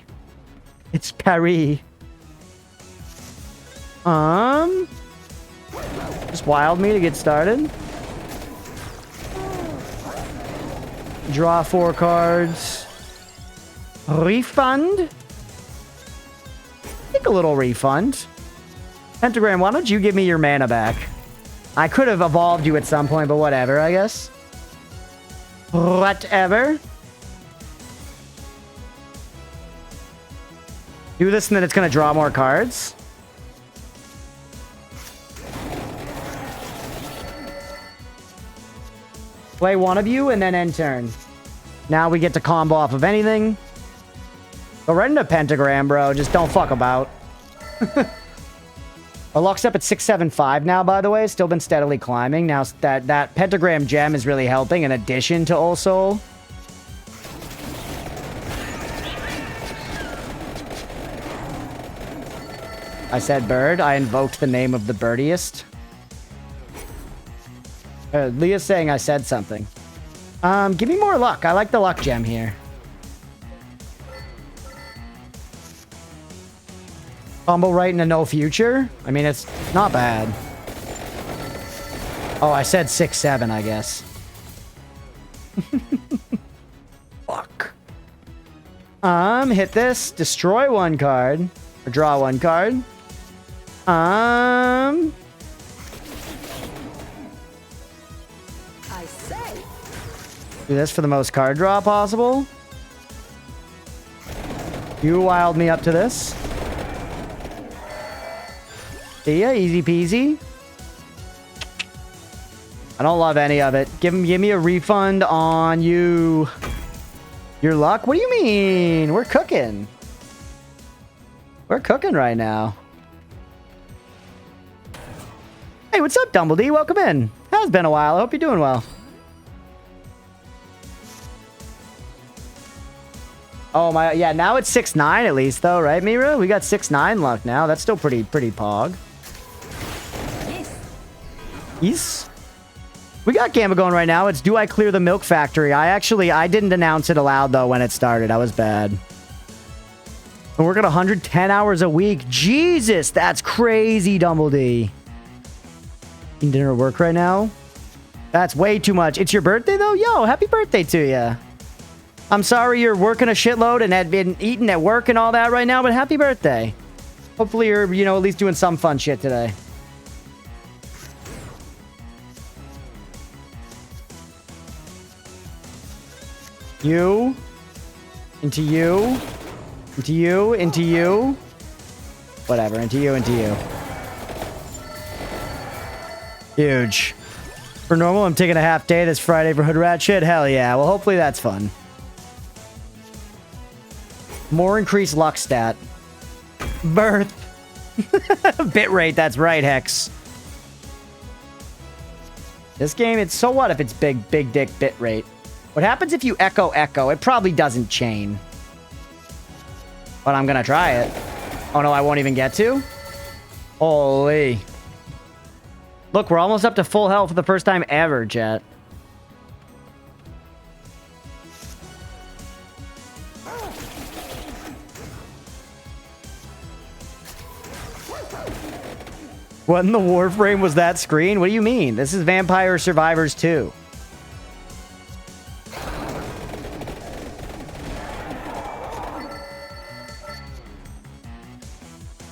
It's Paris. Just wild me to get started. Draw 4 cards. Refund. Take a little refund. Pentagram, why don't you give me your mana back? I could have evolved you at some point, but whatever, I guess. Whatever. Do this and then it's going to draw more cards. Play one of you and then end turn. Now we get to combo off of anything. Go right into Pentagram, bro. Just don't fuck about. Our luck's up at 675 now, by the way. Still been steadily climbing. Now that Pentagram gem is really helping in addition to Old Soul. I said bird. I invoked the name of the birdiest. Leah's saying I said something. Give me more luck. I like the luck gem here. Combo right into no future? I mean, it's not bad. Oh, I said 6-7, I guess. Fuck. Hit this. Destroy 1 card. Or draw one card. I say. Do this for the most card draw possible. You wild me up to this. See ya, easy peasy. I don't love any of it. Give me a refund on you. Your luck? What do you mean? We're cooking. We're cooking right now. Hey, what's up, Dumbledee? Welcome in. Has been a while. I hope you're doing well. Oh my, yeah, now it's 6-9 at least though, right, Mira? We got 6-9 luck now. That's still pretty pog. Yes. Yes. We got Gamma going right now. It's do I clear the milk factory? I didn't announce it aloud though when it started. I was bad. And we're at 110 hours a week. Jesus, that's crazy, Dumbledee. Eating dinner at work right now? That's way too much. It's your birthday though? Yo, happy birthday to you. I'm sorry you're working a shitload and had been eating at work and all that right now, but happy birthday. Hopefully you're, you know, at least doing some fun shit today. You. Into you. Into you. Into you. Whatever. Into you. Into you. Huge. For normal, I'm taking a half day this Friday for hood rat shit. Hell yeah. Well, hopefully that's fun. More increased luck stat. Birth. Bitrate, that's right, Hex. This game, it's so what if it's big dick bitrate? What happens if you echo? It probably doesn't chain. But I'm gonna try it. Oh no, I won't even get to? Holy. Look, we're almost up to full health for the first time ever, Jet. What in the Warframe was that screen? What do you mean? This is Vampire Survivors 2.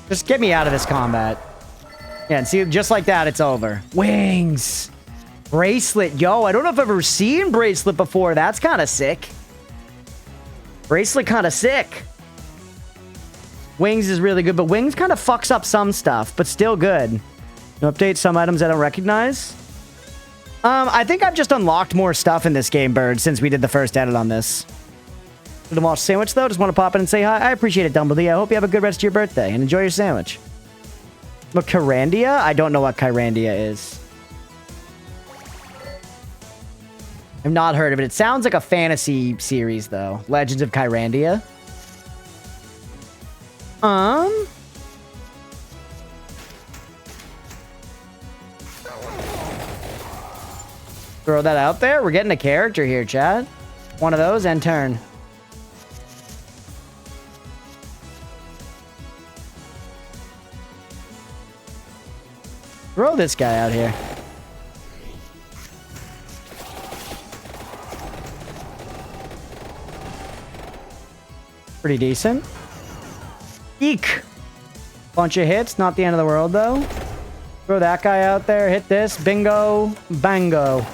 Just get me out of this combat. Yeah, and see, just like that, it's over. Wings. Bracelet. Yo, I don't know if I've ever seen Bracelet before. That's kind of sick. Bracelet kind of sick. Wings is really good, but Wings kind of fucks up some stuff, but still good. You update some items I don't recognize. I think I've just unlocked more stuff in this game, Bird, since we did the first edit on this. Didn't watch sandwich, though. Just want to pop in and say hi. I appreciate it, Dumbledore. I hope you have a good rest of your birthday, and enjoy your sandwich. But Kyrandia? I don't know what Kyrandia is. I've not heard of it. It sounds like a fantasy series, though. Legends of Kyrandia. Throw that out there. We're getting a character here, chat. One of those and turn. Throw this guy out here. Pretty decent. Eek. Bunch of hits. Not the end of the world, though. Throw that guy out there. Hit this. Bingo. Bango.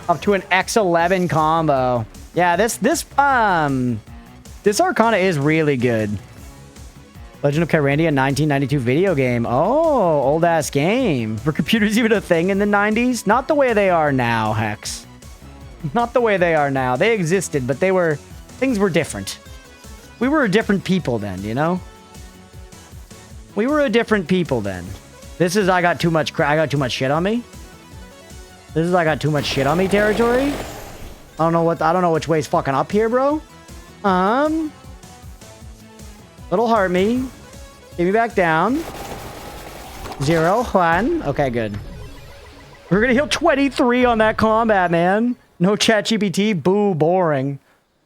Up to an X11 combo. Yeah, this Arcana is really good. Legend of Kyrandia 1992 video game. Oh, old ass game. Were computers even a thing in the 90s? Not the way they are now, Hex. Not the way they are now. They existed, but things were different. We were a different people then, you know? We were a different people then. This is I got too much shit on me. This is I got too much shit on me territory. I don't know which way's fucking up here, bro. Little heart me. Get me back down. 0, 1. Okay, good. We're gonna heal 23 on that combat, man. No ChatGPT. Boo, boring.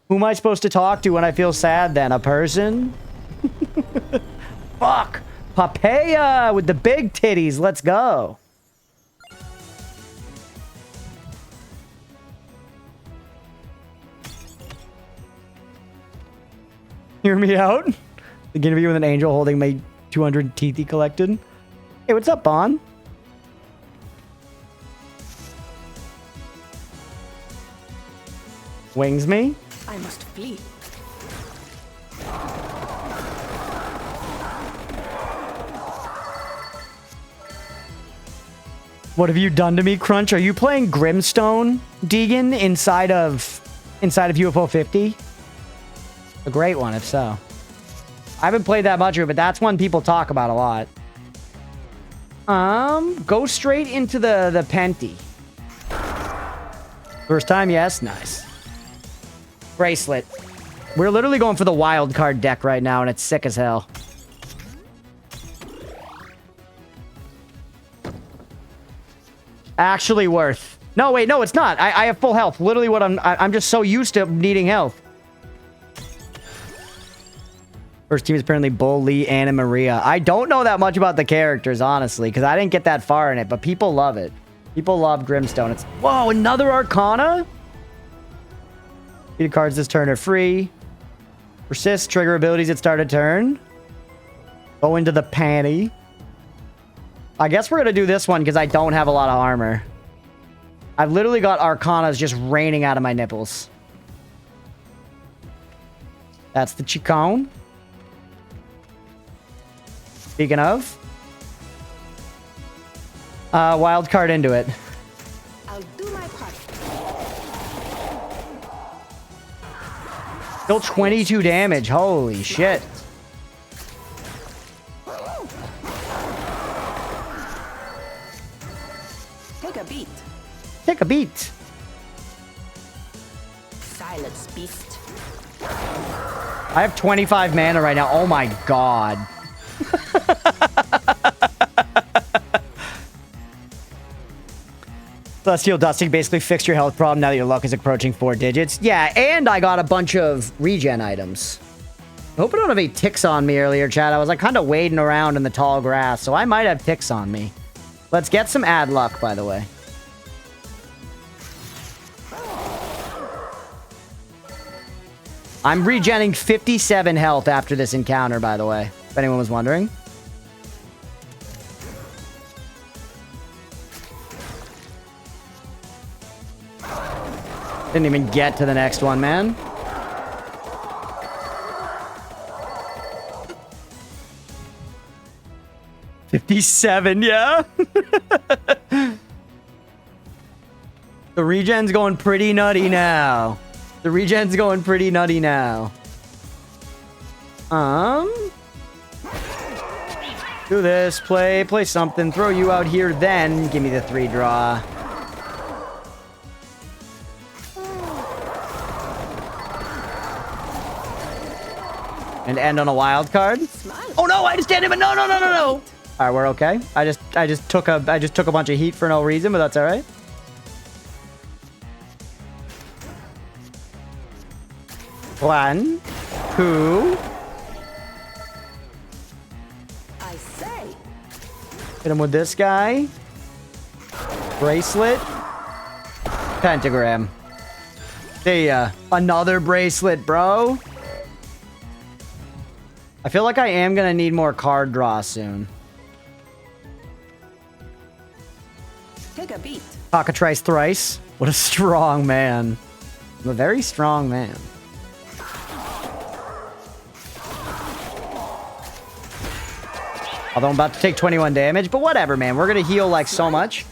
Who am I supposed to talk to when I feel sad then? A person? Fuck. Papaya with the big titties. Let's go. Hear me out. Begin to be with an angel holding my 200 teeth he collected. Hey, what's up, Bon? Wings me? I must flee. What have you done to me, Crunch? Are you playing Grimstone, Deegan, inside of UFO 50? A great one, if so. I haven't played that much of it, but that's one people talk about a lot. Go straight into the Penty. First time, yes, nice. Bracelet. We're literally going for the wild card deck right now, and it's sick as hell. Actually worth. No, wait, no, it's not. I have full health. Literally what I'm just so used to needing health. First team is apparently Bull, Lee, Anna, Maria. I don't know that much about the characters, honestly, because I didn't get that far in it, but people love it. People love Grimstone. It's... Whoa, another Arcana? Repeated cards this turn are free. Persist, trigger abilities at start of turn. Go into the panty. I guess we're going to do this one because I don't have a lot of armor. I've literally got Arcanas just raining out of my nipples. That's the Chicone. Speaking of. Wild card into it. I'll do my part. Still 22 damage. Holy shit. Take a beat. Take a beat. Silence, beast. I have 25 mana right now. Oh my god. Celestial Dusting basically fixed your health problem now that your luck is approaching 4 digits. Yeah, and I got a bunch of regen items. I hope I don't have any ticks on me earlier, chat. I was like kind of wading around in the tall grass, so I might have ticks on me. Let's get some ad luck, by the way. I'm regenning 57 health after this encounter, by the way, if anyone was wondering. Didn't even get to the next one, man. $57, yeah? The regen's going pretty nutty now. The regen's going pretty nutty now. Do this, play something, throw you out here, then give me the 3 draw. And end on a wild card. Oh no, I just did it, but no. All right, we're okay. I just took a bunch of heat for no reason, but that's all right. One, two. I say. Hit him with this guy. Bracelet. Pentagram. See ya. Another bracelet, bro. I feel like I am going to need more card draw soon. Take a beat. Cockatrice thrice. What a strong man. I'm a very strong man. Although I'm about to take 21 damage, but whatever, man. We're going to heal like so much.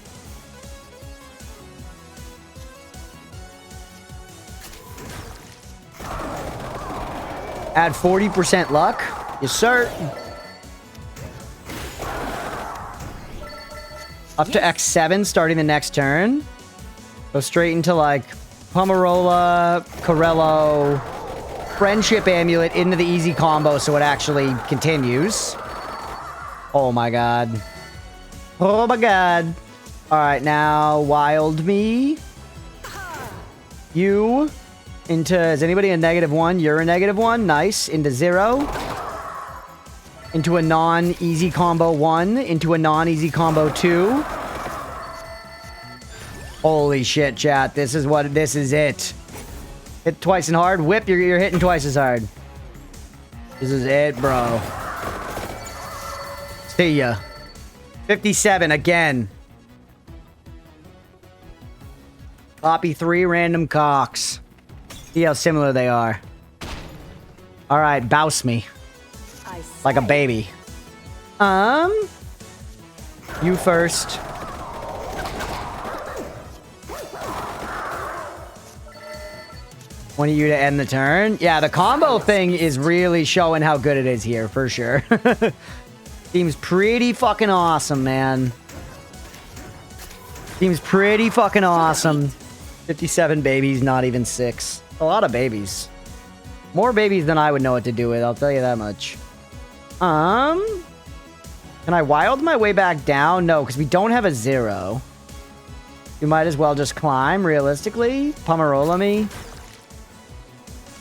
Add 40% luck. Yes, sir. Up to X7 starting the next turn. Go straight into like Pomerola, Corello, Friendship Amulet into the easy combo so it actually continues. Oh my god. Oh my god. Alright, now Wild Me. You. Into, is anybody a -1? You're a -1. Nice. Into 0. Into a non-easy combo 1. Into a non-easy combo 2. Holy shit, chat. This is it. Hit twice and hard. Whip, you're hitting twice as hard. This is it, bro. See ya. 57 again. Copy 3 random cocks. See how similar they are. Alright, bouse me. Like a baby. You first. Want you to end the turn. Yeah, the combo thing is really showing how good it is here, for sure. Seems pretty fucking awesome, man. Seems pretty fucking awesome. 57 babies, not even 6. A lot of babies. More babies than I would know what to do with, I'll tell you that much. Can I wild my way back down? No, because we don't have a 0. You might as well just climb, realistically. Pomerola me.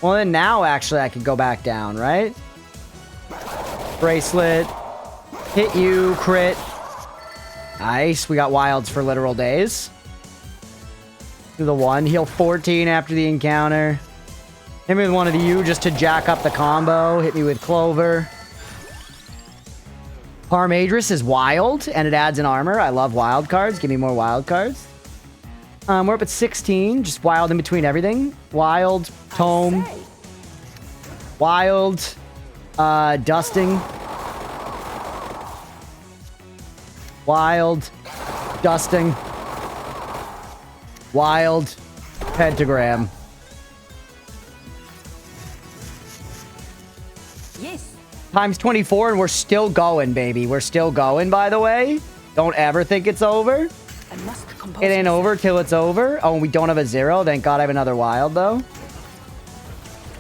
Well, then now, actually, I could go back down, right? Bracelet. Hit you, crit. Nice. We got wilds for literal days. Do the 1. Heal 14 after the encounter. Hit me with one of you just to jack up the combo. Hit me with Clover. Parmadris is wild, and it adds an armor. I love wild cards. Give me more wild cards. We're up at 16. Just wild in between everything. Wild, tome. Wild, dusting. Wild, dusting. Wild, pentagram. Yes. Times 24, and we're still going, baby. We're still going, by the way. Don't ever think it's over. I must compose It ain't myself. over till it's over. Oh, and we don't have a 0. Thank God I have another wild, though.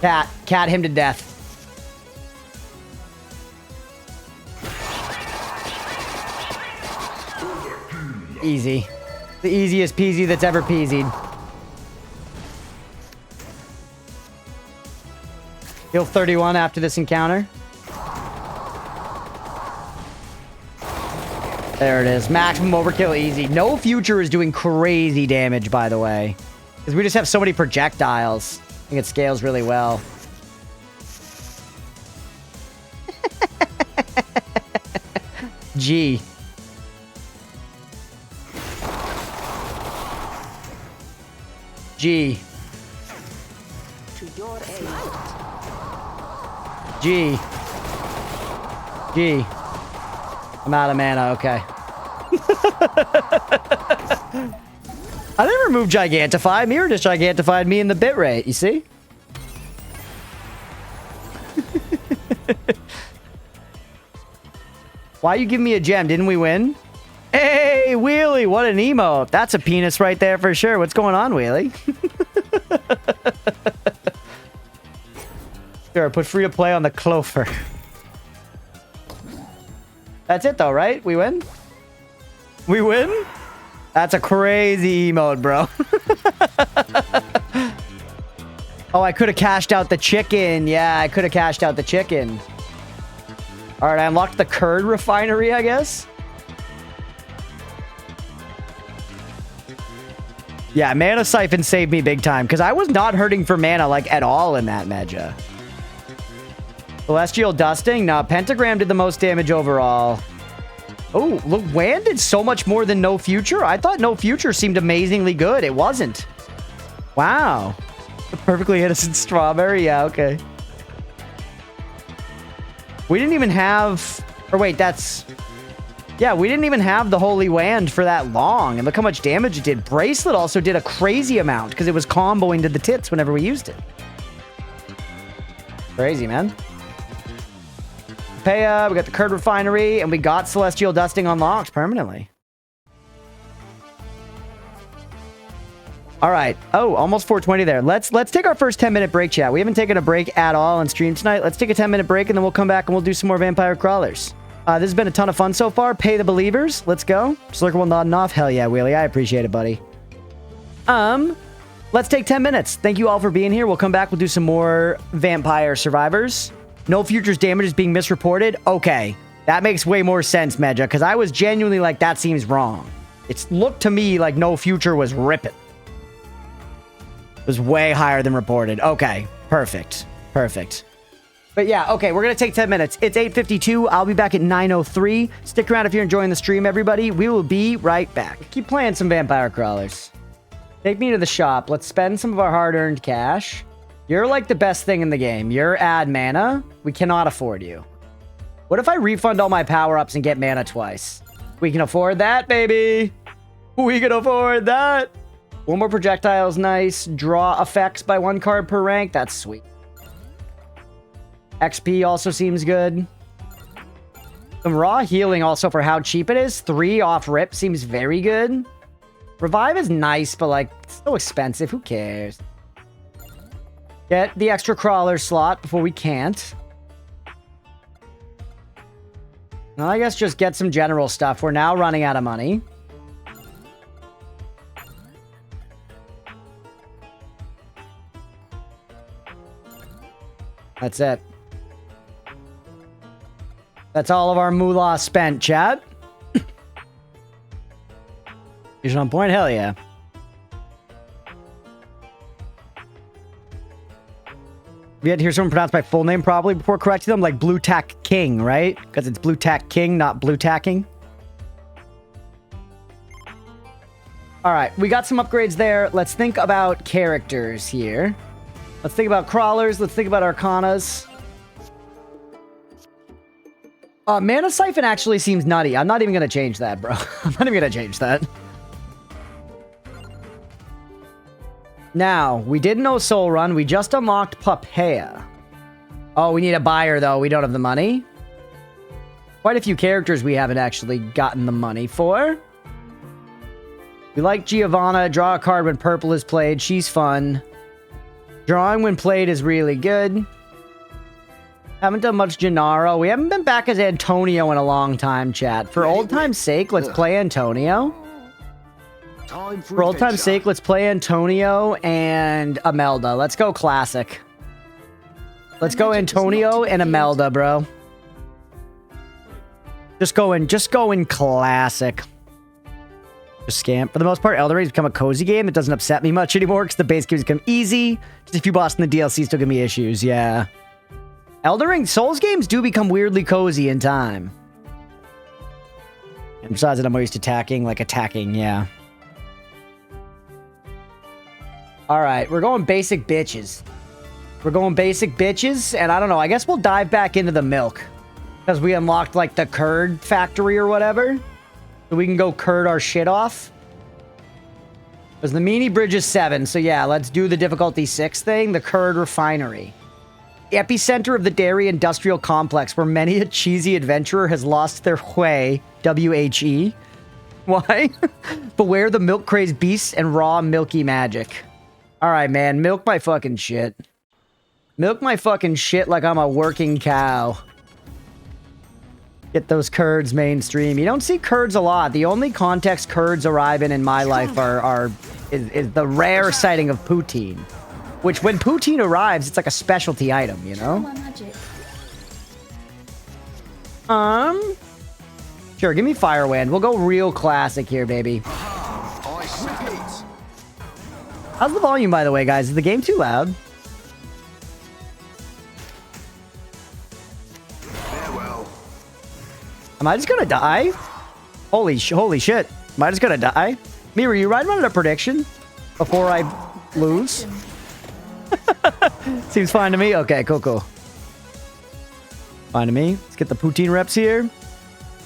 Cat him to death. Easy. The easiest peasy that's ever peasied. Heal 31 after this encounter. There it is. Maximum overkill easy. No future is doing crazy damage, by the way. Because we just have so many projectiles. I think it scales really well. G. G. To your aid. G. G. I'm out of mana, okay. I didn't remove Gigantify. Mirror just Gigantified me in the bitrate, you see? Why you give me a gem? Didn't we win? Hey, Wheelie, what an emote. That's a penis right there for sure. What's going on, Wheelie? Sure, put free to play on the Clover. That's it though, right? We win? We win? That's a crazy emote, bro. Oh, I could have cashed out the chicken. Yeah, I could have cashed out the chicken. All right, I unlocked the curd refinery, I guess. Yeah, Mana Siphon saved me big time because I was not hurting for mana like at all in that Meja. Celestial Dusting? No, Pentagram did the most damage overall. Oh, look, Wan did so much more than No Future. I thought No Future seemed amazingly good. It wasn't. Wow. A perfectly innocent strawberry? Yeah, okay. We didn't even have... Or wait, that's... Yeah, we didn't even have the Holy Wand for that long. And look how much damage it did. Bracelet also did a crazy amount because it was comboing to the tits whenever we used it. Crazy, man. Paya, we got the Curd Refinery, and we got Celestial Dusting unlocked permanently. All right. Oh, almost 420 there. Let's take our first 10-minute break, chat. We haven't taken a break at all on stream tonight. Let's take a 10-minute break, and then we'll come back and we'll do some more Vampire Crawlers. This has been a ton of fun so far. Pay the believers. Let's go. Slurker nodding off. Hell yeah, Wheelie. I appreciate it, buddy. Let's take 10 minutes. Thank you all for being here. We'll come back. We'll do some more Vampire Survivors. No Futures damage is being misreported. Okay. That makes way more sense, Meja, because I was genuinely like, that seems wrong. It's looked to me like No Future was ripping. It was way higher than reported. Okay. Perfect. Perfect. But yeah, okay, we're going to take 10 minutes. It's 8:52. I'll be back at 9:03. Stick around if you're enjoying the stream, everybody. We will be right back. Keep playing some vampire crawlers. Take me to the shop. Let's spend some of our hard-earned cash. You're like the best thing in the game. You're ad mana. We cannot afford you. What if I refund all my power-ups and get mana twice? We can afford that, baby. We can afford that. One more projectile is nice. Draw effects by 1 card per rank. That's sweet. XP also seems good. Some raw healing also for how cheap it is. 3 off rip seems very good. Revive is nice, but like, it's so expensive. Who cares? Get the extra crawler slot before we can't. Well, I guess just get some general stuff. We're now running out of money. That's it. That's all of our moolah spent, chat. Is on point? Hell yeah. We had to hear someone pronounce my full name probably before correcting them, like Blue Tack King, right? Because it's Blue Tack King, not Blue Tacking. All right, we got some upgrades there. Let's think about characters here. Let's think about crawlers. Let's think about arcanas. Mana Siphon actually seems nutty. I'm not even going to change that, bro. I'm not even going to change that. Now, we did no Soul Run. We just unlocked Papaya. Oh, we need a buyer, though. We don't have the money. Quite a few characters we haven't actually gotten the money for. We like Giovanna. Draw a card when purple is played. She's fun. Drawing when played is really good. Haven't done much Gennaro. We haven't been back as Antonio in a long time, chat. For old time's sake, let's play Antonio. For old time's sake, let's play Antonio and Imelda. Let's go classic. Let's go Antonio and Imelda, bro. Just going classic. Just scam. For the most part, Elden Ring's become a cozy game. It doesn't upset me much anymore because the base game's become easy. Just a few bosses in the DLC still give me issues, yeah. Elden Ring Souls games do become weirdly cozy in time. And besides that, I'm more used to attacking, yeah. Alright, we're going basic bitches. We're going basic bitches, and I don't know, I guess we'll dive back into the milk. Because we unlocked, like, the curd factory or whatever. So we can go curd our shit off. Because the Meanie Bridge is 7, so yeah, let's do the difficulty 6 thing, the curd refinery. Epicenter of the dairy industrial complex where many a cheesy adventurer has lost their way. W-H-E. Why? Beware the milk-crazed beasts and raw milky magic. Alright, man. Milk my fucking shit. Milk my fucking shit like I'm a working cow. Get those curds mainstream. You don't see curds a lot. The only context curds arrive in my life is the rare sighting of poutine. Which, when poutine arrives, it's like a specialty item, you know? Sure, give me Firewind. We'll go real classic here, baby. How's the volume, by the way, guys? Is the game too loud? Am I just gonna die? Holy shit. Am I just gonna die? Mira, you running a prediction before I lose? Seems fine to me. Okay, cool. Fine to me. Let's get the poutine reps here.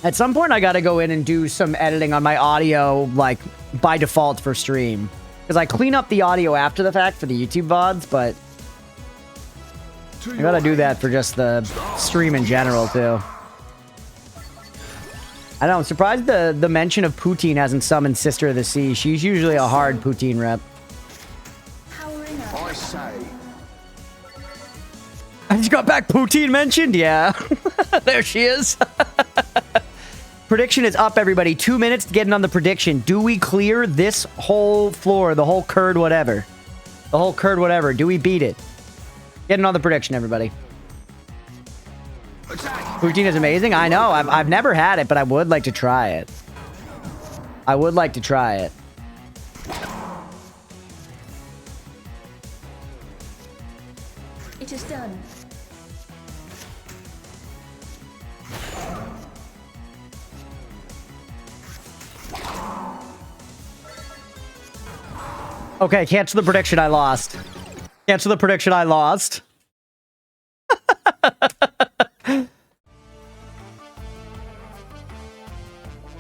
At some point, I gotta go in and do some editing on my audio, like, by default for stream. Because I clean up the audio after the fact for the YouTube VODs, but I gotta do that for just the stream in general, too. I know, I'm surprised the mention of poutine hasn't summoned Sister of the Sea. She's usually a hard poutine rep. I just got back poutine mentioned? Yeah. There she is. Prediction is up, everybody. 2 minutes to get in on the prediction. Do we clear this whole floor, the whole curd whatever? The whole curd whatever. Do we beat it? Get in on the prediction, everybody. Poutine is amazing. I know. I've never had it, but I would like to try it. I would like to try it. It is done. Okay, cancel the prediction. I lost. Cancel the prediction. I lost.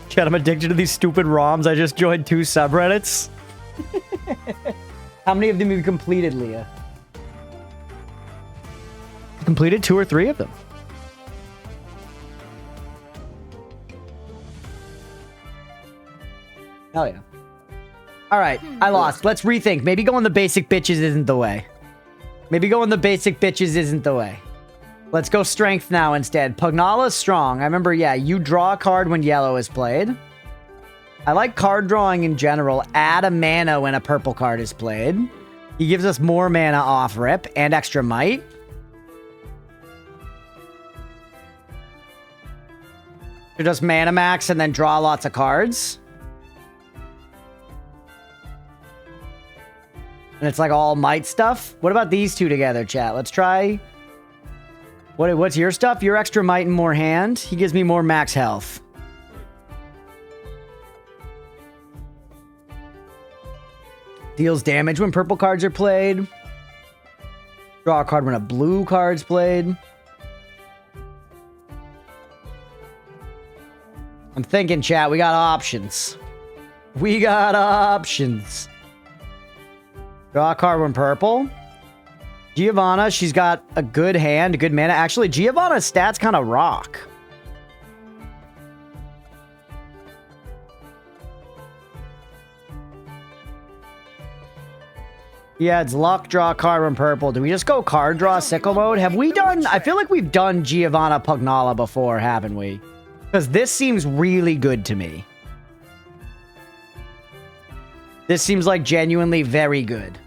Chat, I'm addicted to these stupid ROMs. I just joined 2 subreddits. How many of them have you completed, Leah? You completed 2 or 3 of them. Hell yeah. All right, I lost. Let's rethink. Maybe going the basic bitches isn't the way. Maybe going the basic bitches isn't the way. Let's go strength now instead. Pugnala's strong. I remember, yeah, you draw a card when yellow is played. I like card drawing in general. Add a mana when a purple card is played. He gives us more mana off rip and extra might. To just mana max and then draw lots of cards. And it's like all might stuff. What about these two together, chat? Let's try... What's your stuff? Your extra might and more hand. He gives me more max health. Deals damage when purple cards are played. Draw a card when a blue card's played. I'm thinking, chat, we got options. We got options. Draw a card when purple. Giovanna, she's got a good hand, a good mana. Actually, Giovanna's stats kind of rock. Yeah, it's luck, draw a card when purple. Do we just go card draw sickle mode? Have we done... I feel like we've done Giovanna Pugnala before, haven't we? Because this seems really good to me. This seems like genuinely very good.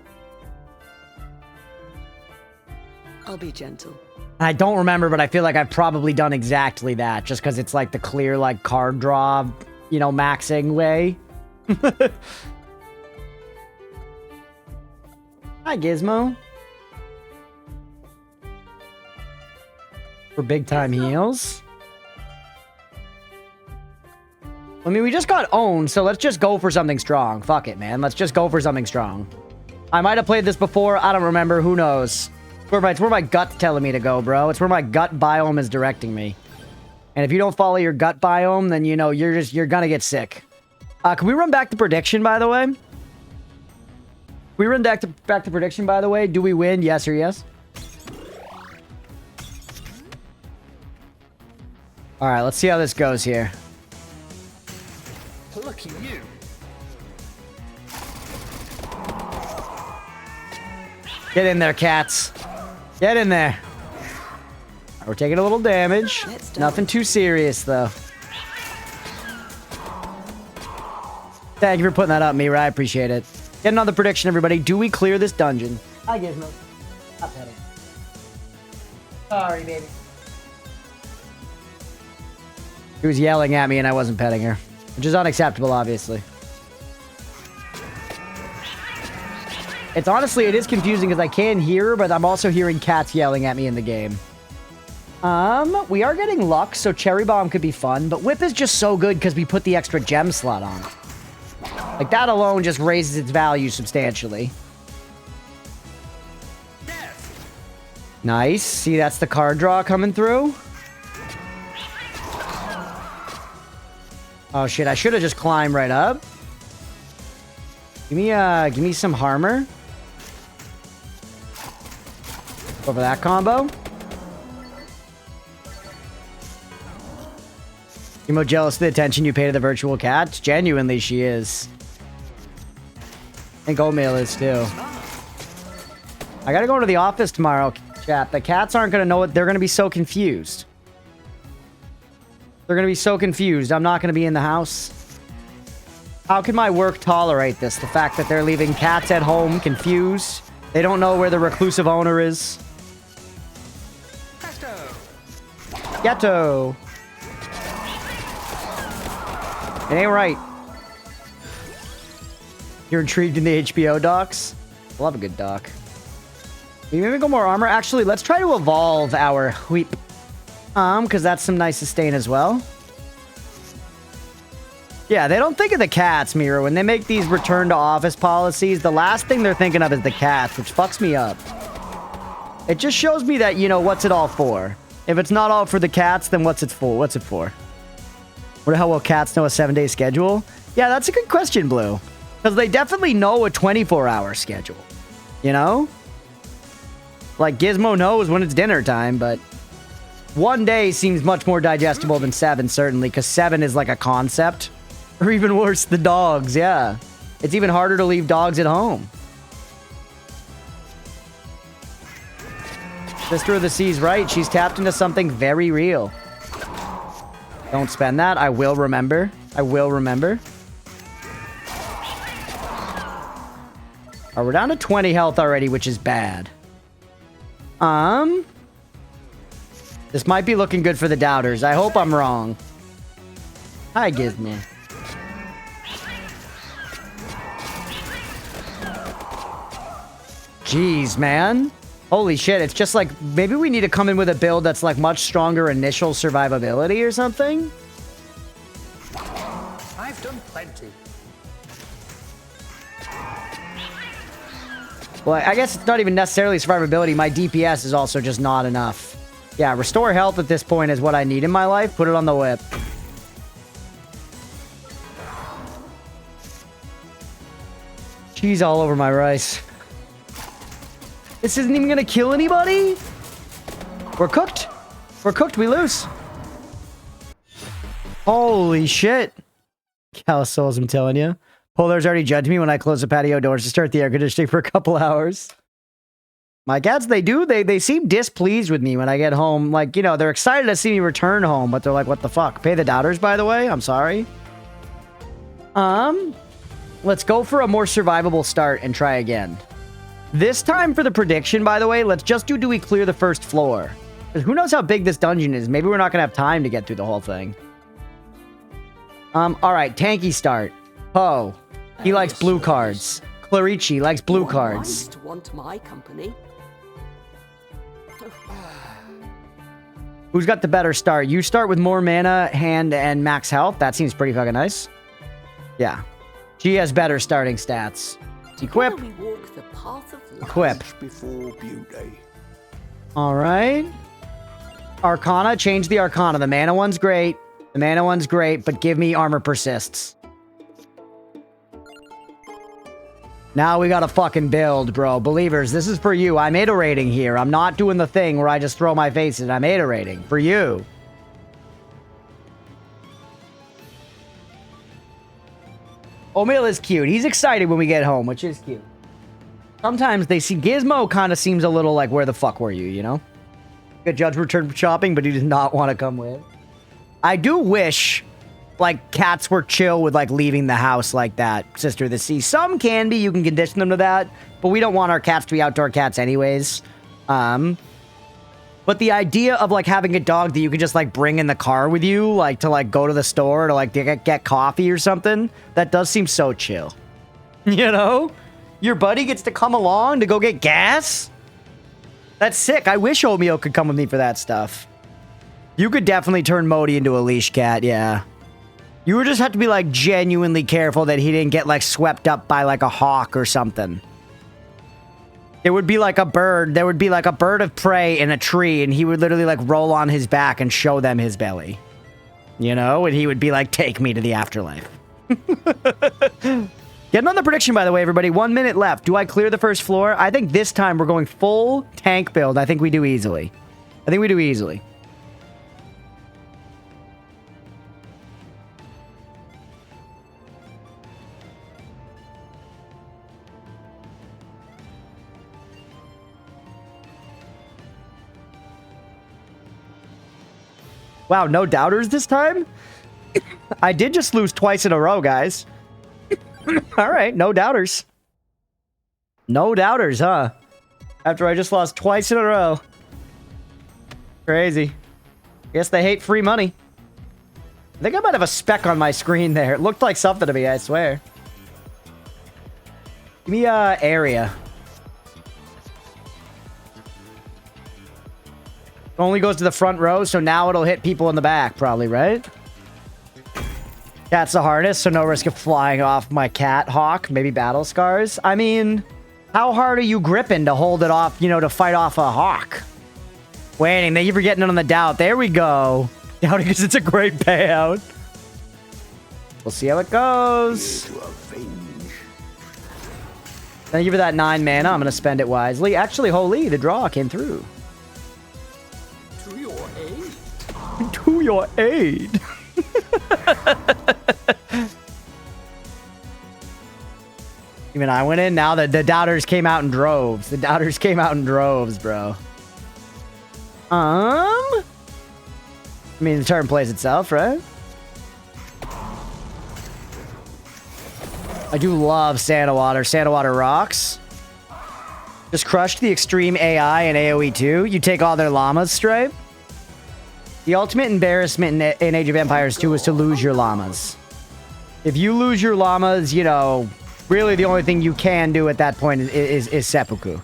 I'll be gentle. I don't remember, but I feel like I've probably done exactly that. Just because it's like the clear, like, card draw, you know, maxing way. Hi, Gizmo. For big time heals. I mean, we just got owned, so let's just go for something strong. Fuck it, man. Let's just go for something strong. I might have played this before. I don't remember. Who knows? It's where my gut's telling me to go, bro. It's where my gut biome is directing me. And if you don't follow your gut biome, then, you know, you're gonna get sick. Can we run back to prediction, by the way? Can we run back to prediction, by the way? Do we win? Yes or yes? All right, let's see how this goes here. Lucky you. Get in there, cats. Get in there. We're taking a little damage. Nothing too serious, though. Thank you for putting that up, Mira. I appreciate it. Get another prediction, everybody. Do we clear this dungeon? Hi, Gizmo. Stop petting. Sorry, baby. She was yelling at me and I wasn't petting her. Which is unacceptable, obviously. It's honestly, it is confusing because I can hear her, but I'm also hearing cats yelling at me in the game. We are getting luck, so Cherry Bomb could be fun, but Whip is just so good because we put the extra gem slot on. Like, that alone just raises its value substantially. Nice. See, that's the card draw coming through. Oh, shit. I should have just climbed right up. Give me some Harmer. Go for that combo. You're more jealous of the attention you pay to the virtual cats? Genuinely, she is. I think Oatmeal is, too. I gotta go to the office tomorrow, chat. The cats aren't gonna know it. They're gonna be so confused. They're gonna be so confused. I'm not gonna be in the house. How can my work tolerate this? The fact that they're leaving cats at home, confused. They don't know where the reclusive owner is. Ghetto. It ain't right. You're intrigued in the HBO docs? I love a good doc. Can you maybe go more armor? Actually, let's try to evolve our Whip. Because that's some nice sustain as well. Yeah, they don't think of the cats, Mira. When they make these return to office policies, the last thing they're thinking of is the cats, which fucks me up. It just shows me that, you know, what's it all for? If it's not all for the cats, then what's it for? What's it for? What the hell will cats know a 7-day schedule? Yeah, that's a good question, Blue. Because they definitely know a 24-hour schedule. You know? Like, Gizmo knows when it's dinner time, but... 1 day seems much more digestible than 7, certainly, because 7 is like a concept. Or even worse, the dogs, yeah. It's even harder to leave dogs at home. Sister of the Sea's right. She's tapped into something very real. Don't spend that. I will remember. I will remember. Oh, we're down to 20 health already, which is bad. This might be looking good for the doubters. I hope I'm wrong. Hi, Gizmo. Jeez, man. Holy shit, it's just like, maybe we need to come in with a build that's like much stronger initial survivability or something? I've done plenty. Well, I guess it's not even necessarily survivability. My DPS is also just not enough. Yeah, restore health at this point is what I need in my life. Put it on the whip. Cheese all over my rice. This isn't even gonna kill anybody? We're cooked. We're cooked. We lose. Holy shit. Calisols, I'm telling you. Polar's already judged me when I close the patio doors to start the air conditioning for a couple hours. My cats, they seem displeased with me when I get home. Like, you know, they're excited to see me return home, but they're like, what the fuck? Pay the doubters, by the way? I'm sorry. Let's go for a more survivable start and try again. This time for the prediction, by the way, let's just do we clear the first floor? Because who knows how big this dungeon is? Maybe we're not going to have time to get through the whole thing. All right, tanky start. Poe. He likes blue cards. Clarici likes blue cards. To want my company. Who's got the better start? You start with more mana, hand, and max health. That seems pretty fucking nice. Yeah. She has better starting stats. Equip. We walk the path of life. Equip. Before beauty. All right. Arcana. Change the Arcana. The mana one's great. The mana one's great, but give me armor persists. Now we gotta fucking build, bro. Believers, this is for you. I'm iterating here. I'm not doing the thing where I just throw my face in. I'm iterating. For you. Oatmeal is cute. He's excited when we get home, which is cute. Sometimes they see Gizmo kind of seems a little like, where the fuck were you, you know? Good judge returned shopping, but he did not want to come with. I do wish, like, cats were chill with, like, leaving the house like that, Sister of the Sea. Some can be. You can condition them to that, but we don't want our cats to be outdoor cats anyways. But the idea of, like, having a dog that you can just, like, bring in the car with you, like, to, like, go to the store to, like, get coffee or something, that does seem so chill. You know? Your buddy gets to come along to go get gas? That's sick. I wish Oatmeal could come with me for that stuff. You could definitely turn Modi into a leash cat, yeah. You would just have to be, like, genuinely careful that he didn't get, like, swept up by, like, a hawk or something. It would be like a bird. There would be, like, a bird of prey in a tree, and he would literally, like, roll on his back and show them his belly. You know? And he would be like, take me to the afterlife. Get another prediction, by the way, everybody. 1 minute left. Do I clear the first floor? I think this time we're going full tank build. I think we do easily. I think we do easily. Wow, no doubters this time? I did just lose twice in a row, guys. All right, no doubters. No doubters, huh? After I just lost twice in a row. Crazy. Guess they hate free money. I think I might have a speck on my screen there. It looked like something to me, I swear. Give me area. It only goes to the front row, so now it'll hit people in the back, probably, right? Cat's the hardest, so no risk of flying off my cat hawk. Maybe battle scars. I mean, how hard are you gripping to hold it off, you know, to fight off a hawk? Waiting, thank you for getting it on the doubt. There we go. Doubting because it's a great payout. We'll see how it goes. Thank you for that 9 mana. I'm going to spend it wisely. Actually, holy, the draw came through. To your aid. To your aid. Even I went in. Now the doubters came out in droves. The doubters came out in droves, bro. I mean, the turn plays itself, right? I do love Santa Water. Santa Water rocks. Just crushed the extreme AI and AoE 2. You take all their llamas, Stripe. The ultimate embarrassment in Age of Empires 2 is to lose your llamas. If you lose your llamas, you know, really the only thing you can do at that point is seppuku.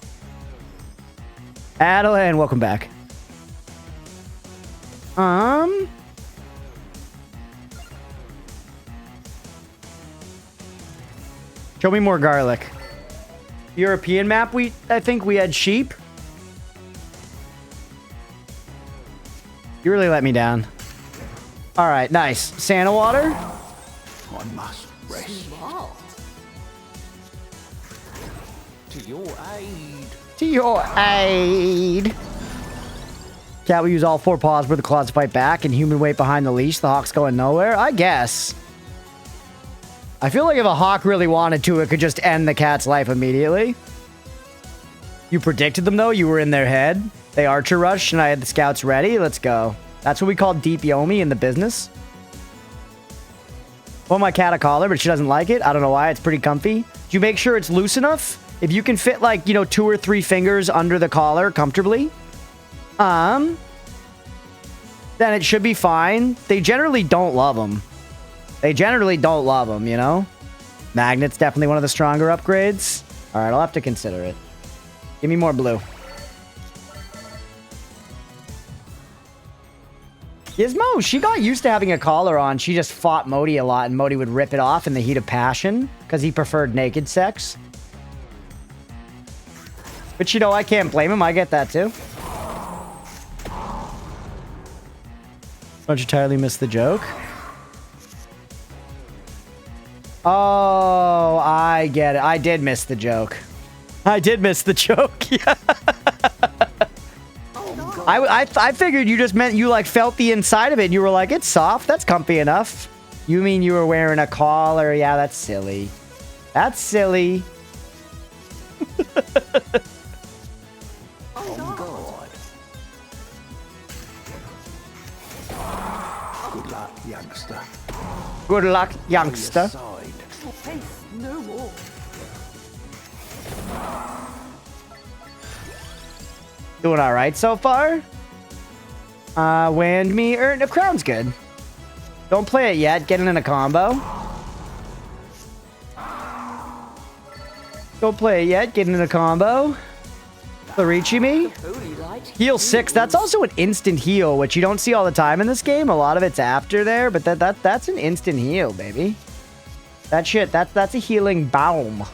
Adeline, welcome back. Show me more garlic. European map, I think we had sheep. You really let me down. All right, nice. Santa Water. I must rest. Smart. To your aid. To your aid. Cat will use all 4 paws for the claws to fight back and human weight behind the leash. The hawk's going nowhere. I guess. I feel like if a hawk really wanted to, it could just end the cat's life immediately. You predicted them, though. You were in their head. They archer rushed, and I had the scouts ready. Let's go. That's what we call deep yomi in the business. Want my cat a collar, but she doesn't like it. I don't know why. It's pretty comfy. Do you make sure it's loose enough? If you can fit, like, you know, 2 or 3 fingers under the collar comfortably, then it should be fine. They generally don't love them. They generally don't love them, you know? Magnet's definitely one of the stronger upgrades. All right, I'll have to consider it. Give me more blue. Gizmo, she got used to having a collar on. She just fought Modi a lot, and Modi would rip it off in the heat of passion because he preferred naked sex. But, you know, I can't blame him. I get that, too. Don't you entirely miss the joke? Oh, I get it. I did miss the joke. I did miss the joke. Yeah. I figured you just meant you like felt the inside of it and you were like, it's soft. That's comfy enough. You mean you were wearing a collar? Yeah, that's silly. That's silly. Oh, God. Good luck, youngster. Good luck, youngster. Your face no more. Doing all right so far. Wand me, the crown's good. Don't play it yet. Get it in a combo. Don't play it yet. Get it in a combo. Florici me. Holy light. Heal 6. That's also an instant heal, which you don't see all the time in this game. A lot of it's after there, but that's an instant heal, baby. That shit, that's a healing baum.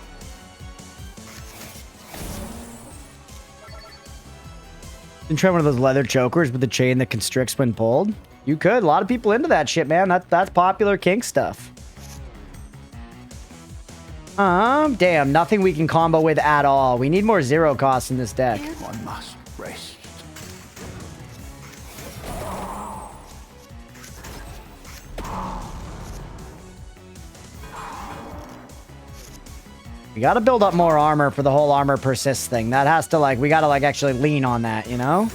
You can try one of those leather chokers with the chain that constricts when pulled. You could. A lot of people into that shit, man. That's popular kink stuff. Damn, nothing we can combo with at all. We need more 0 costs in this deck. I must rest. We gotta build up more armor for the whole armor persists thing. That has to, like, we gotta, like, actually lean on that, you know?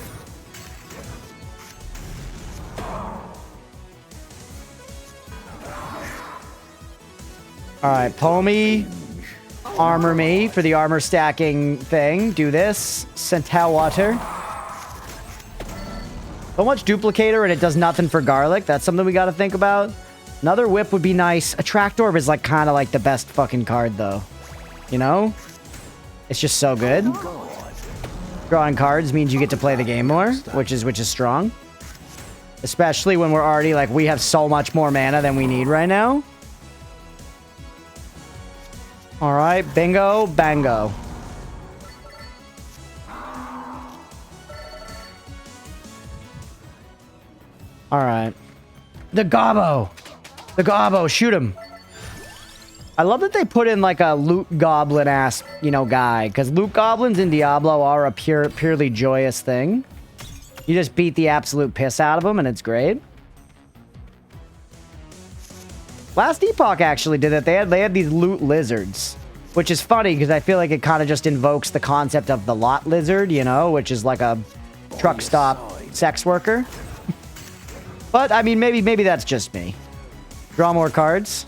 Alright, Pomi, armor me for the armor stacking thing. Do this. Centel water. So much duplicator and it does nothing for garlic. That's something we gotta think about. Another whip would be nice. A tracked orb is, like, kind of like the best fucking card, though. You know? It's just so good. Drawing cards means you get to play the game more, which is strong. Especially when we're already, like, we have so much more mana than we need right now. All right, bingo, bango. All right. The Gobbo. The Gobbo, shoot him. I love that they put in like a loot goblin ass, you know, guy. Because loot goblins in Diablo are a purely joyous thing. You just beat the absolute piss out of them and it's great. Last Epoch actually did it. They had these loot lizards. Which is funny because I feel like it kind of just invokes the concept of the lot lizard, you know, which is like a truck stop sex worker. But, I mean, maybe that's just me. Draw more cards.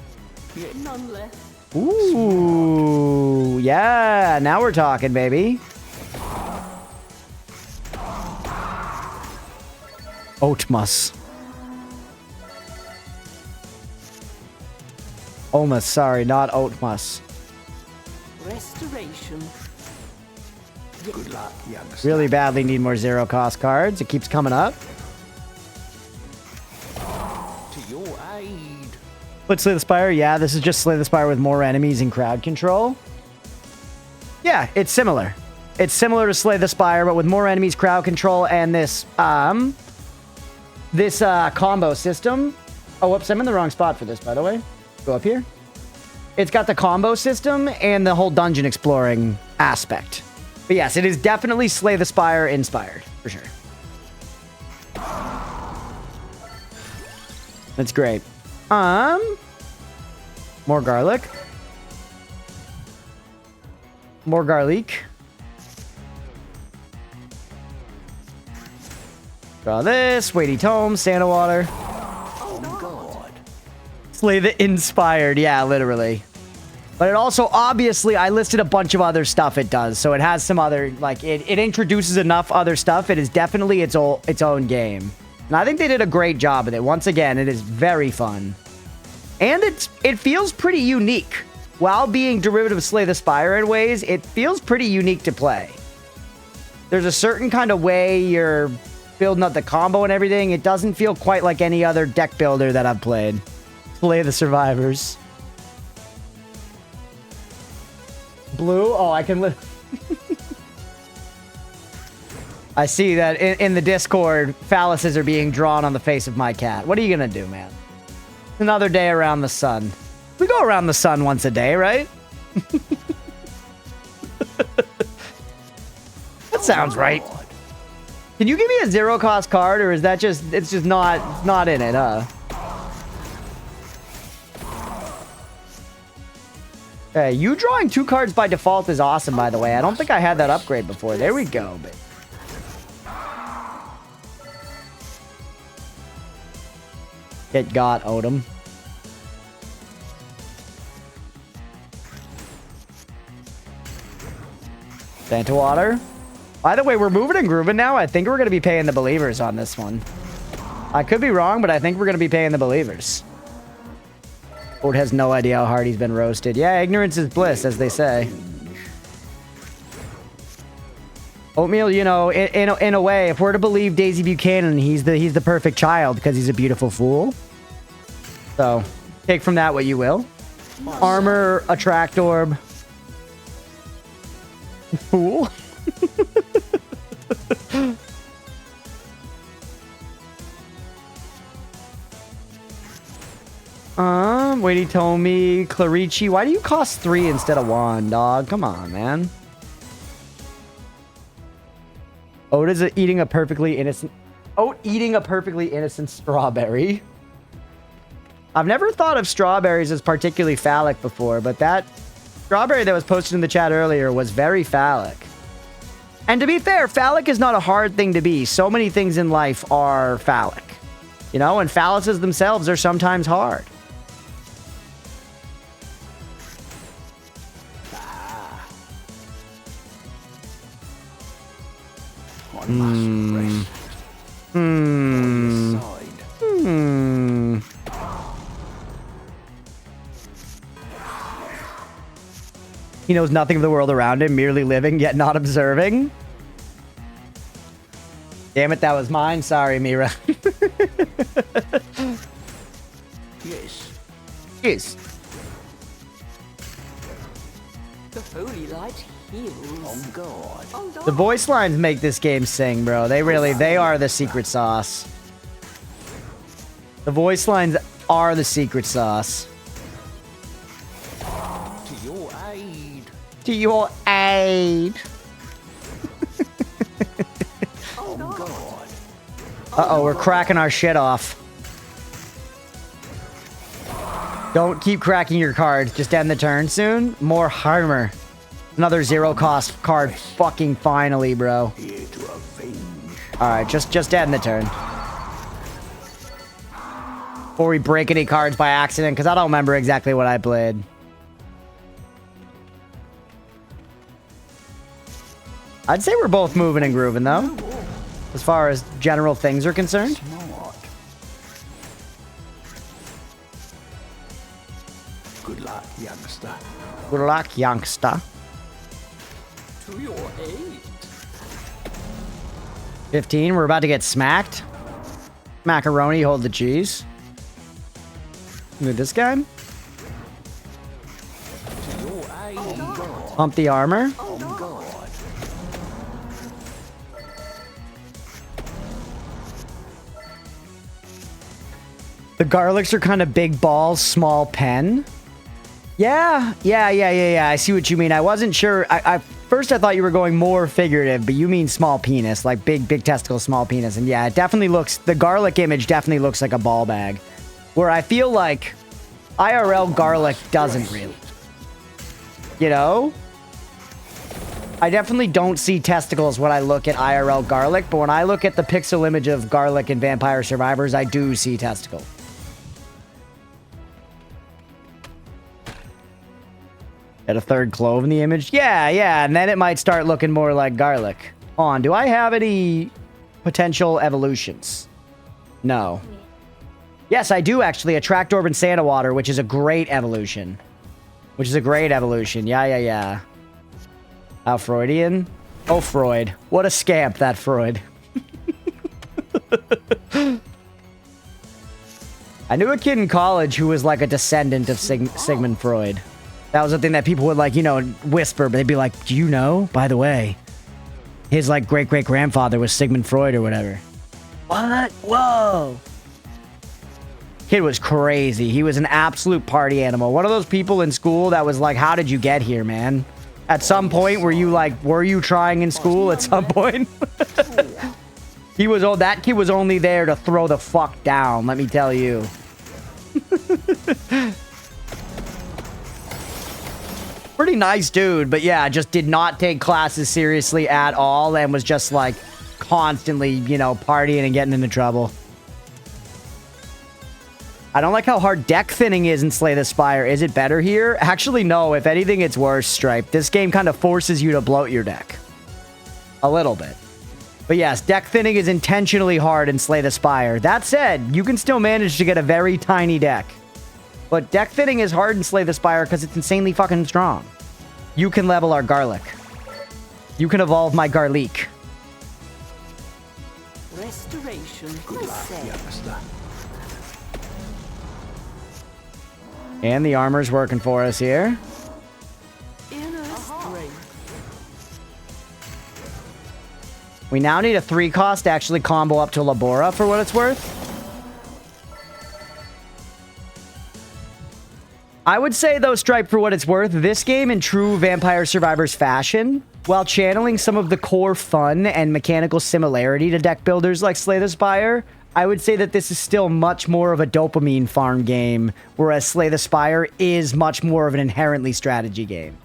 None left. Ooh, yeah. Now we're talking, baby. Oatmus. Omus, sorry, not Oatmus. Restoration. Good luck, youngster. Really badly need more zero cost cards. It keeps coming up. To your aid. Let's Slay the Spire. Yeah, this is just Slay the Spire with more enemies and crowd control. Yeah, it's similar. It's similar to Slay the Spire, but with more enemies, crowd control, and this combo system. Oh, whoops, I'm in the wrong spot for this, by the way. Go up here. It's got the combo system and the whole dungeon exploring aspect. But yes, it is definitely Slay the Spire inspired, for sure. That's great. More garlic. More garlic. Draw this. Weighty Tome. Santa Water. Oh, God. Slay the inspired. Yeah, literally. But it also, obviously, I listed a bunch of other stuff it does. So it has some other, like, it introduces enough other stuff. It is definitely its own game. And I think they did a great job with it. Once again, it is very fun. And it feels pretty unique. While being derivative of Slay the Spire in ways, it feels pretty unique to play. There's a certain kind of way you're building up the combo and everything. It doesn't feel quite like any other deck builder that I've played. Slay the Survivors. Blue? Oh, I can... I see that in the Discord, phalluses are being drawn on the face of my cat. What are you gonna do, man? Another day around the sun. We go around the sun once a day, right? That sounds right. Can you give me a zero cost card, or is that just... It's just not in it, huh? Hey, you drawing 2 cards by default is awesome, by the way. I don't think I had that upgrade before. There we go, babe. Get got, Odom. Santa Water. By the way, we're moving and grooving now. I think we're going to be paying the believers on this one. I could be wrong, but I think we're going to be paying the believers. Ford has no idea how hard he's been roasted. Yeah, ignorance is bliss, as they say. Oatmeal, you know, in a way, if we're to believe Daisy Buchanan, he's the perfect child because he's a beautiful fool. So, take from that what you will. Armor, attract orb. Fool. Weighty Tomi, Clarici. Why do you cost 3 instead of 1, dog? Come on, man. Oat is eating a perfectly innocent... Oat eating a perfectly innocent strawberry. I've never thought of strawberries as particularly phallic before, but that strawberry that was posted in the chat earlier was very phallic. And to be fair, phallic is not a hard thing to be. So many things in life are phallic. You know, and phalluses themselves are sometimes hard. One must rest. On your side. He knows nothing of the world around him, merely living, yet not observing. Damn it, that was mine. Sorry, Mira. Yes. Jeez. The holy light heals. On guard. On The guard. voice lines make this game sing, bro. They are the secret sauce. The voice lines are the secret sauce. To your aid. To your aid. On guard. Uh-oh, we're cracking our shit off. Don't keep cracking your cards. Just end the turn soon. More armor. Another zero cost card. Fucking finally, bro. Here to avenge. Alright, just end the turn. Before we break any cards by accident, because I don't remember exactly what I played. I'd say we're both moving and grooving, though. As far as general things are concerned. Smart. Good luck, youngster. Good luck, youngster. To your aid. 15, we're about to get smacked. Macaroni, hold the cheese. With this guy. To your aid. On guard. Pump the armor. On guard. The garlics are kind of big balls, small pen. Yeah. I see what you mean. I wasn't sure. First I thought you were going more figurative, but you mean small penis, like big testicle, small penis. And yeah, it definitely looks, the garlic image definitely looks like a ball bag. Where I feel like IRL garlic doesn't really. You know? I definitely don't see testicles when I look at IRL garlic, but when I look at the pixel image of garlic in Vampire Survivors, I do see testicle. At a third clove in the image? Yeah, and then it might start looking more like garlic. Hold on, do I have any potential evolutions? No. Yes, I do actually. Attract Orb and Santa Water, which is a great evolution. Yeah. How Freudian? Oh, Freud. What a scamp, that Freud. I knew a kid in college who was like a descendant of Sigmund Freud. That was the thing that people would, like, you know, whisper, but they'd be like, do you know, by the way, his, like, great-great-grandfather was Sigmund Freud or whatever. What? Whoa. Kid was crazy. He was an absolute party animal. One of those people in school that was like, how did you get here, man? At some point, were you trying in school at some point? That kid was only there to throw the fuck down, let me tell you. Pretty nice dude, but yeah, just did not take classes seriously at all and was just like constantly, you know, partying and getting into trouble. I don't like how hard deck thinning is in Slay the Spire. Is it better here? Actually, no. If anything, it's worse, Stripe. This game kind of forces you to bloat your deck. A little bit. But yes, deck thinning is intentionally hard in Slay the Spire. That said, you can still manage to get a very tiny deck. But deck thinning is hard in Slay the Spire because it's insanely fucking strong. You can level our garlic. You can evolve my garlic. Restoration. Good luck, youngster. And the armor's working for us here. Inner strength. We now need a 3-cost to actually combo up to Labora for what it's worth. I would say, though, Stripe, for what it's worth, this game in true Vampire Survivors fashion, while channeling some of the core fun and mechanical similarity to deck builders like Slay the Spire, I would say that this is still much more of a dopamine farm game, whereas Slay the Spire is much more of an inherently strategy game.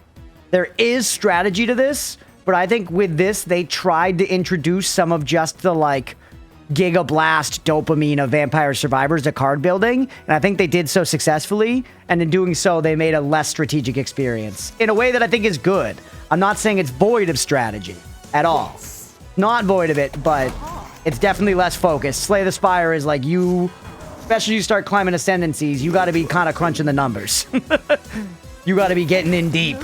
There is strategy to this, but I think with this, they tried to introduce some of just the, like, Giga Blast dopamine of Vampire Survivors to card building, and I think they did so successfully, and in doing so, they made a less strategic experience, in a way that I think is good. I'm not saying it's void of strategy, at all. Not void of it, but it's definitely less focused. Slay the Spire is like you, especially you start climbing ascendancies, you gotta be kind of crunching the numbers. You gotta be getting in deep.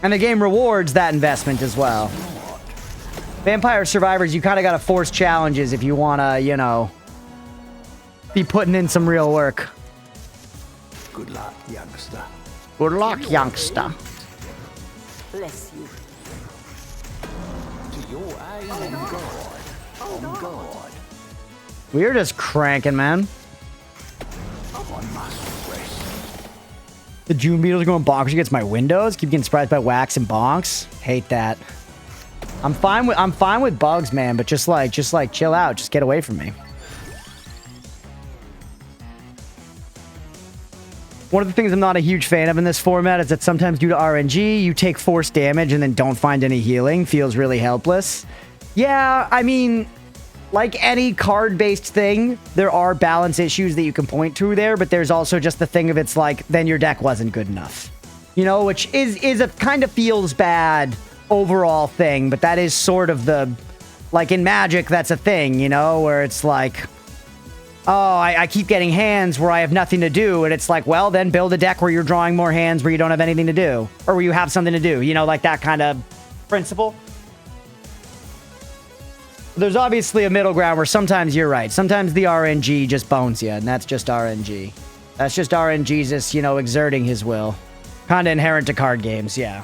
And the game rewards that investment as well. Vampire Survivors, you kind of got to force challenges if you want to, you know, be putting in some real work. Good luck, youngster. Good luck, youngster. Bless you. To your aid, on God. On God. We're just cranking, man. I must rest. The June beetles are going bonkers against my windows. Keep getting surprised by wax and bonks. Hate that. I'm fine with bugs, man, but just like chill out. Just get away from me. One of the things I'm not a huge fan of in this format is that sometimes due to RNG, you take force damage and then don't find any healing. Feels really helpless. Yeah, I mean, like any card-based thing, there are balance issues that you can point to there, but there's also just the thing of it's like, then your deck wasn't good enough. You know, which is a kind of feels bad overall thing, but that is sort of the, like in Magic, that's a thing, you know, where it's like, oh, I keep getting hands where I have nothing to do, and it's like, well, then build a deck where you're drawing more hands where you don't have anything to do, or where you have something to do, you know, like that kind of principle. There's obviously a middle ground where sometimes you're right. Sometimes the RNG just bones you, and that's just RNG. That's just RNG just, you know, exerting his will. Kind of inherent to card games, yeah.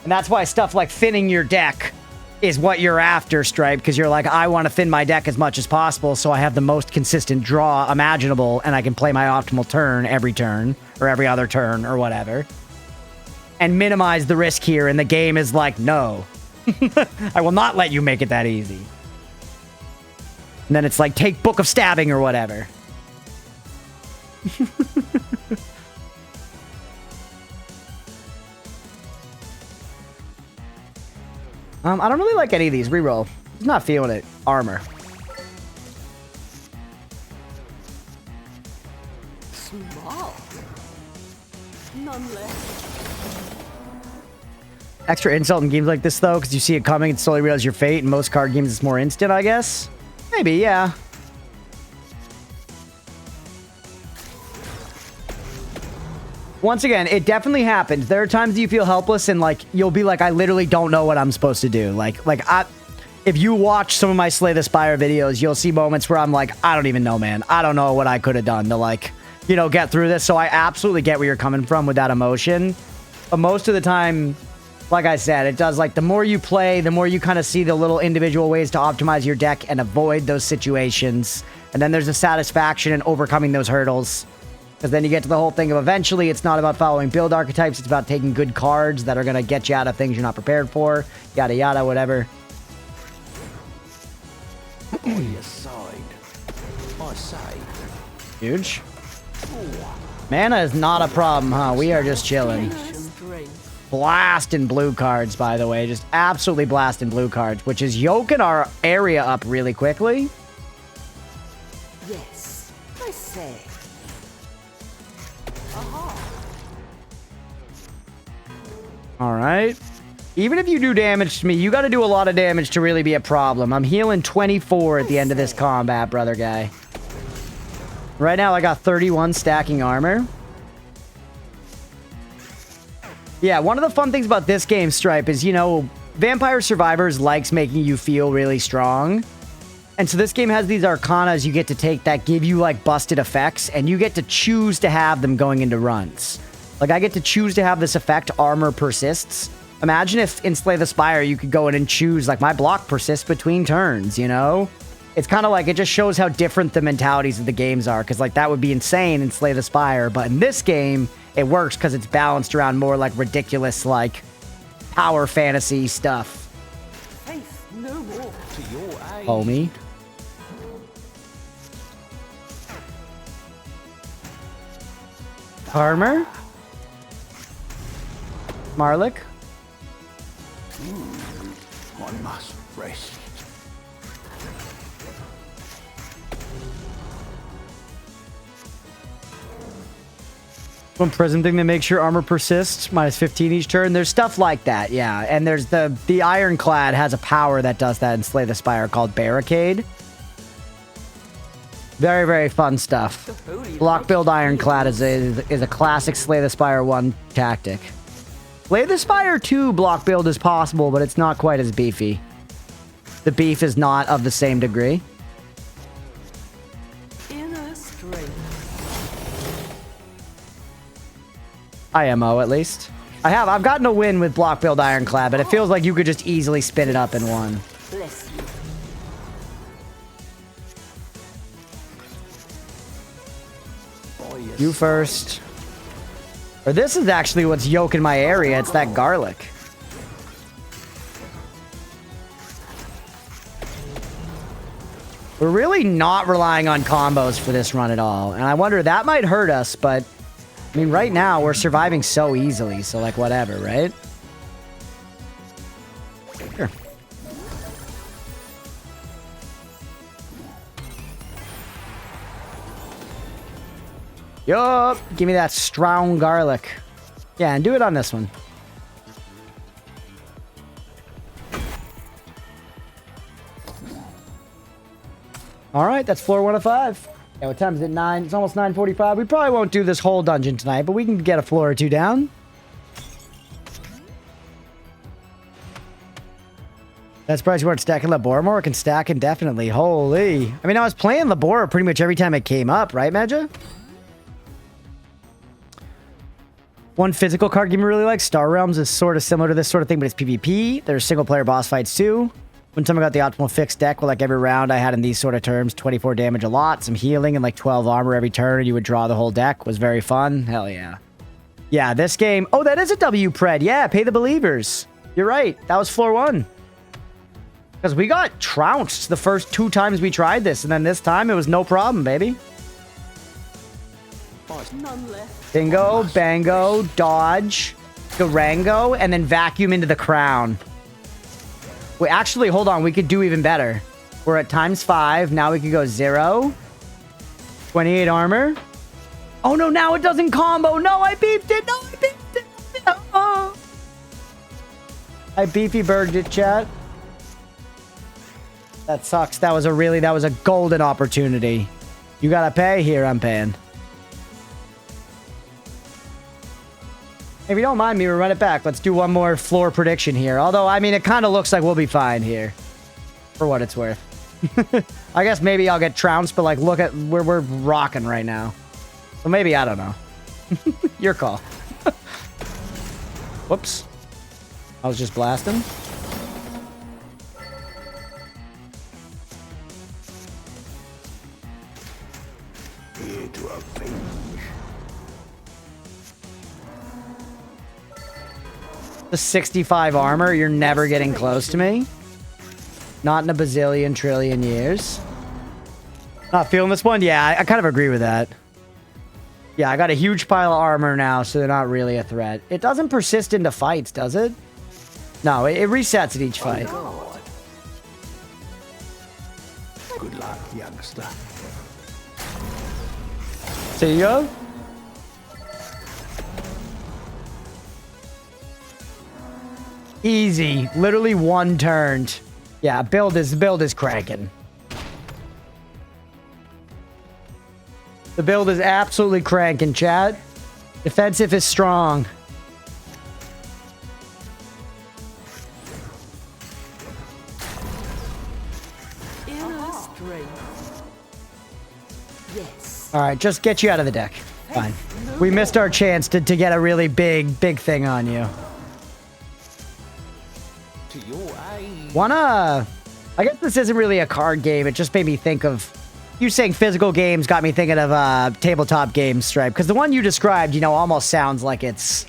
And that's why stuff like thinning your deck is what you're after, Stripe, because you're like, I want to thin my deck as much as possible so I have the most consistent draw imaginable and I can play my optimal turn every turn, or every other turn, or whatever. And minimize the risk here, and the game is like, no. I will not let you make it that easy. And then it's like, take Book of Stabbing or whatever. I don't really like any of these. Reroll. I'm not feeling it. Armor. Small. None less. Extra insult in games like this, though, because you see it coming and slowly realize your fate. In most card games, it's more instant, I guess. Maybe, yeah. Once again, it definitely happens. There are times you feel helpless and, like, you'll be like, I literally don't know what I'm supposed to do. If you watch some of my Slay the Spire videos, you'll see moments where I'm like, I don't even know, man. I don't know what I could have done to, like, you know, get through this. So I absolutely get where you're coming from with that emotion. But most of the time, like I said, it does, like, the more you play, the more you kind of see the little individual ways to optimize your deck and avoid those situations. And then there's a satisfaction in overcoming those hurdles. Because then you get to the whole thing of eventually it's not about following build archetypes, it's about taking good cards that are going to get you out of things you're not prepared for, yada yada, whatever. On your side. I say. Huge. Mana is not a problem, huh? We are just chilling. Blasting blue cards, by the way. Just absolutely blasting blue cards, which is yoking our area up really quickly. Yes, I say. Alright. Even if you do damage to me, you gotta do a lot of damage to really be a problem. I'm healing 24 at the end of this combat, brother guy. Right now, I got 31 stacking armor. Yeah, one of the fun things about this game, Stripe, is, you know, Vampire Survivors likes making you feel really strong. And so this game has these arcanas you get to take that give you, like, busted effects, and you get to choose to have them going into runs. Like, I get to choose to have this effect, Armor Persists. Imagine if in Slay the Spire you could go in and choose, like, my block persists between turns, you know? It's kind of like, it just shows how different the mentalities of the games are, because, like, that would be insane in Slay the Spire, but in this game, it works because it's balanced around more, like, ridiculous, like, power fantasy stuff. Faith no more. To your aid. Homie. Armor? Marlik? I must rest. One prism thing that makes your armor persist, minus 15 each turn. There's stuff like that, yeah. And there's the Ironclad has a power that does that in Slay the Spire called Barricade. Very, very fun stuff. Block build Ironclad is a classic Slay the Spire 1 tactic. Slay the Spire 2 block build is possible, but it's not quite as beefy. The beef is not of the same degree. Inner strength. IMO, at least. I've gotten a win with block build Ironclad, but it feels like you could just easily spin it up in one. Bless you. By your You first. Or this is actually what's yoking my area. It's that garlic. We're really not relying on combos for this run at all. And I wonder, that might hurt us, but... I mean, right now, we're surviving so easily, so, like, whatever, right? Sure. Yup! Give me that strong garlic. Yeah, and do it on this one. Alright, that's floor 1 of 5. Yeah, what time is it? 9? It's almost 9:45. We probably won't do this whole dungeon tonight, but we can get a floor or two down. That's surprised you weren't stacking Labora more. We can stack indefinitely. Holy. I mean, I was playing Labora pretty much every time it came up, right, Medja? One physical card game I really like, Star Realms, is sort of similar to this sort of thing, but it's PvP. There's single-player boss fights, too. One time I got the optimal fixed deck where, like, every round I had in these sort of terms, 24 damage a lot, some healing, and, like, 12 armor every turn, and you would draw the whole deck. Was very fun. Hell yeah. Yeah, this game... Oh, that is a W pred. Yeah, Pay the Believers. You're right. That was floor 1. Because we got trounced the first 2 times we tried this, and then this time it was no problem, baby. None left. Bingo, bango, dodge, Durango, and then vacuum into the crown. Wait, actually, hold on. We could do even better. We're at ×5. Now we could go 0. 28 armor. Oh, no, now it doesn't combo. No, I beefed it. No, I beefed it. Oh. I beefy burged it, chat. That sucks. That was a golden opportunity. You gotta pay? Here, I'm paying. If you don't mind me, we'll run it back. Let's do one more floor prediction here. Although, I mean, it kind of looks like we'll be fine here. For what it's worth. I guess maybe I'll get trounced, but, like, look at where we're rocking right now. So maybe, I don't know. Your call. Whoops. I was just blasting. here to avenge. The 65 armor, you're never getting close to me. Not in a bazillion trillion years. Not feeling this one? Yeah, I kind of agree with that. Yeah, I got a huge pile of armor now, so they're not really a threat. It doesn't persist into fights, does it? No, it resets at each fight. God. Good luck, youngster. See you go. Easy. Literally one turned. Yeah, build is cranking. The build is absolutely cranking, chat. Defensive is strong. Inner strength. Yes. All right, just get you out of the deck. Fine. We missed our chance to get a really big thing on you. To your aid. I guess this isn't really a card game. It just made me think of... You saying physical games got me thinking of tabletop games, Stripe. Because the one you described, you know, almost sounds like it's...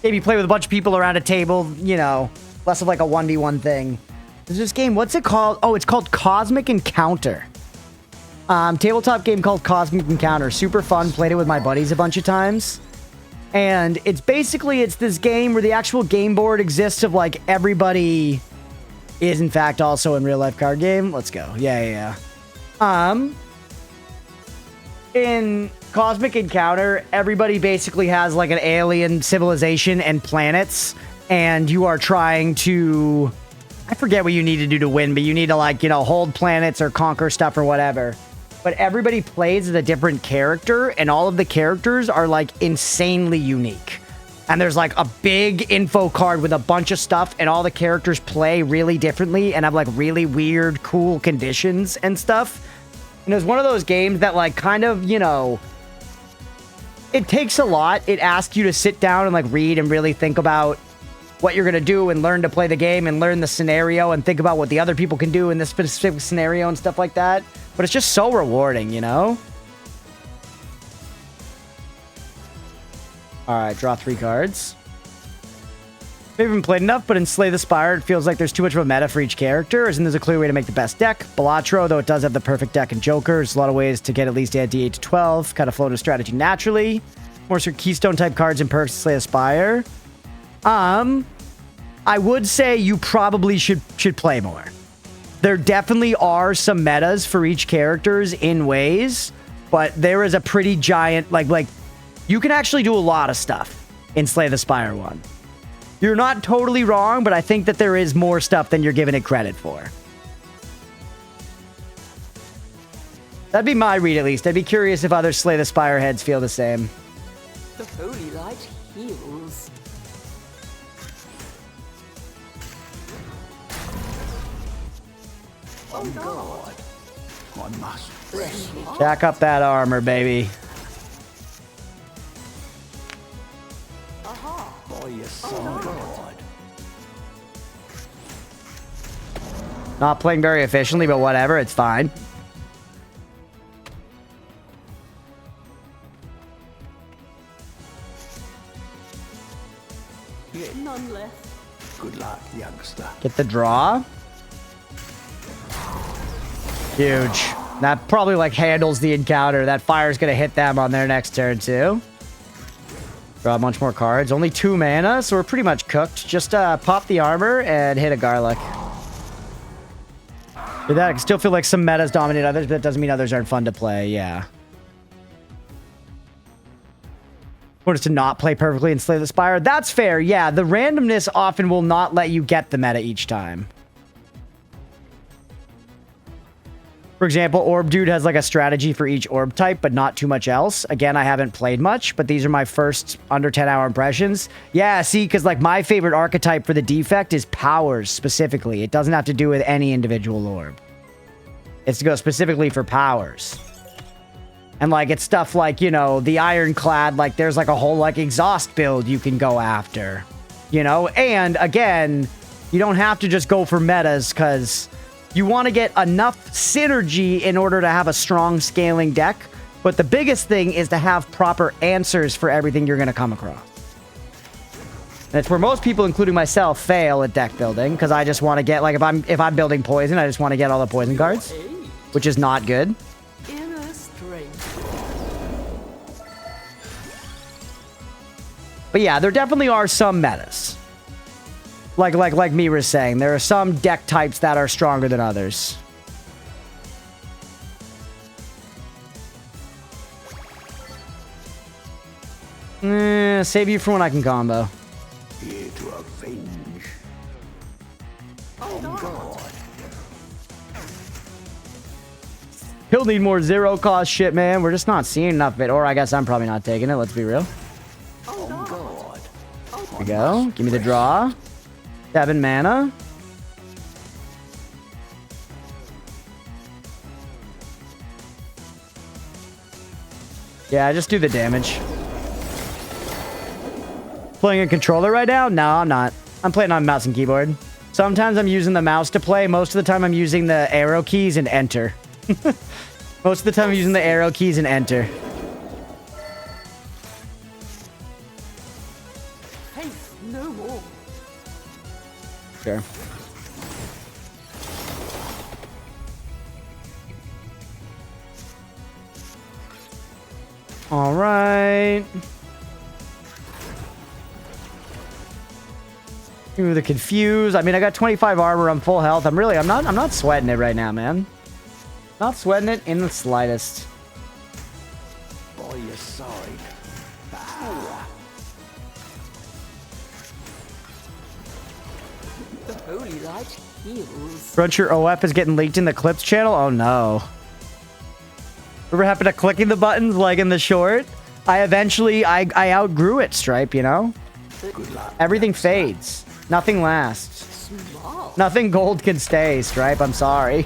Maybe play with a bunch of people around a table, you know, less of like a 1v1 thing. There's this game, what's it called? Oh, it's called Cosmic Encounter. Tabletop game called Cosmic Encounter. Super fun. Played it with my buddies a bunch of times. And it's basically, it's this game where the actual game board exists of like everybody is in fact also in real life card game. Let's go. Yeah. In Cosmic Encounter, everybody basically has like an alien civilization and planets, and you are trying to, I forget what you need to do to win, but you need to like, you know, hold planets or conquer stuff or whatever. But everybody plays as a different character, and all of the characters are like insanely unique. And there's like a big info card with a bunch of stuff, and all the characters play really differently and have like really weird, cool conditions and stuff. And it was one of those games that like kind of, you know, it takes a lot. It asks you to sit down and like read and really think about what you're going to do and learn to play the game and learn the scenario and think about what the other people can do in this specific scenario and stuff like that. But it's just so rewarding, you know? All right, draw 3 cards. We haven't played enough, but in Slay the Spire, it feels like there's too much of a meta for each character, and there's a clear way to make the best deck. Balatro, though it does have the perfect deck and Joker, there's a lot of ways to get at least at D8 to 12, kind of flow into strategy naturally. More sort of Keystone-type cards and perks to Slay the Spire. I would say you probably should play more. There definitely are some metas for each characters in ways, but there is a pretty giant, like you can actually do a lot of stuff in Slay the Spire 1. You're not totally wrong, but I think that there is more stuff than you're giving it credit for. That'd be my read, at least. I'd be curious if other Slay the Spire heads feel the same. The holy light heals. On guard. I must rest. Jack up that armor, baby. By your side. Not playing very efficiently, but whatever, it's fine. None left. Good luck, youngster. Get the draw. Huge. That probably like handles the encounter. That fire's gonna hit them on their next turn too. Draw a bunch more cards. Only 2 mana, so we're pretty much cooked. Just pop the armor and hit a garlic. With that, I can still feel like some metas dominate others, but that doesn't mean others aren't fun to play. Yeah. Or just to not play perfectly and Slay the Spire. That's fair. Yeah, the randomness often will not let you get the meta each time. For example, Orb Dude has like a strategy for each orb type, but not too much else. Again, I haven't played much, but these are my first under 10-hour impressions. Yeah, see, because like my favorite archetype for the defect is powers specifically. It doesn't have to do with any individual orb. It's to go specifically for powers. And like it's stuff like, you know, the Ironclad, like there's like a whole like exhaust build you can go after. You know, and again, you don't have to just go for metas because you want to get enough synergy in order to have a strong scaling deck. But the biggest thing is to have proper answers for everything you're going to come across. And it's where most people, including myself, fail at deck building because I just want to get, like, if I'm building poison, I just want to get all the poison cards, which is not good. Inner strength. But yeah, there definitely are some metas. Like me was saying, there are some deck types that are stronger than others. Save you for when I can combo. Here to avenge. On guard. He'll need more zero cost shit, man. We're just not seeing enough of it. Or I guess I'm probably not taking it. Let's be real. On guard. Here we go. Give me the draw. 7 mana. Yeah, just do the damage. Playing a controller right now? No, I'm not. I'm playing on mouse and keyboard. Sometimes I'm using the mouse to play. Most of the time I'm using the arrow keys and enter. Most of the time I'm using the arrow keys and enter. Faith no more. Sure. All right. Ooh, the confused. I mean, I got 25 armor. I'm full health. I'm not sweating it right now, man. Not sweating it in the slightest. By your side. The holy light heals. Cruncher OF is getting leaked in the clips channel. Oh no. Ever happened to clicking the buttons like in the short? I outgrew it, Stripe, you know? Good luck. Everything fades. Nothing lasts. Smart. Nothing gold can stay, Stripe. I'm sorry.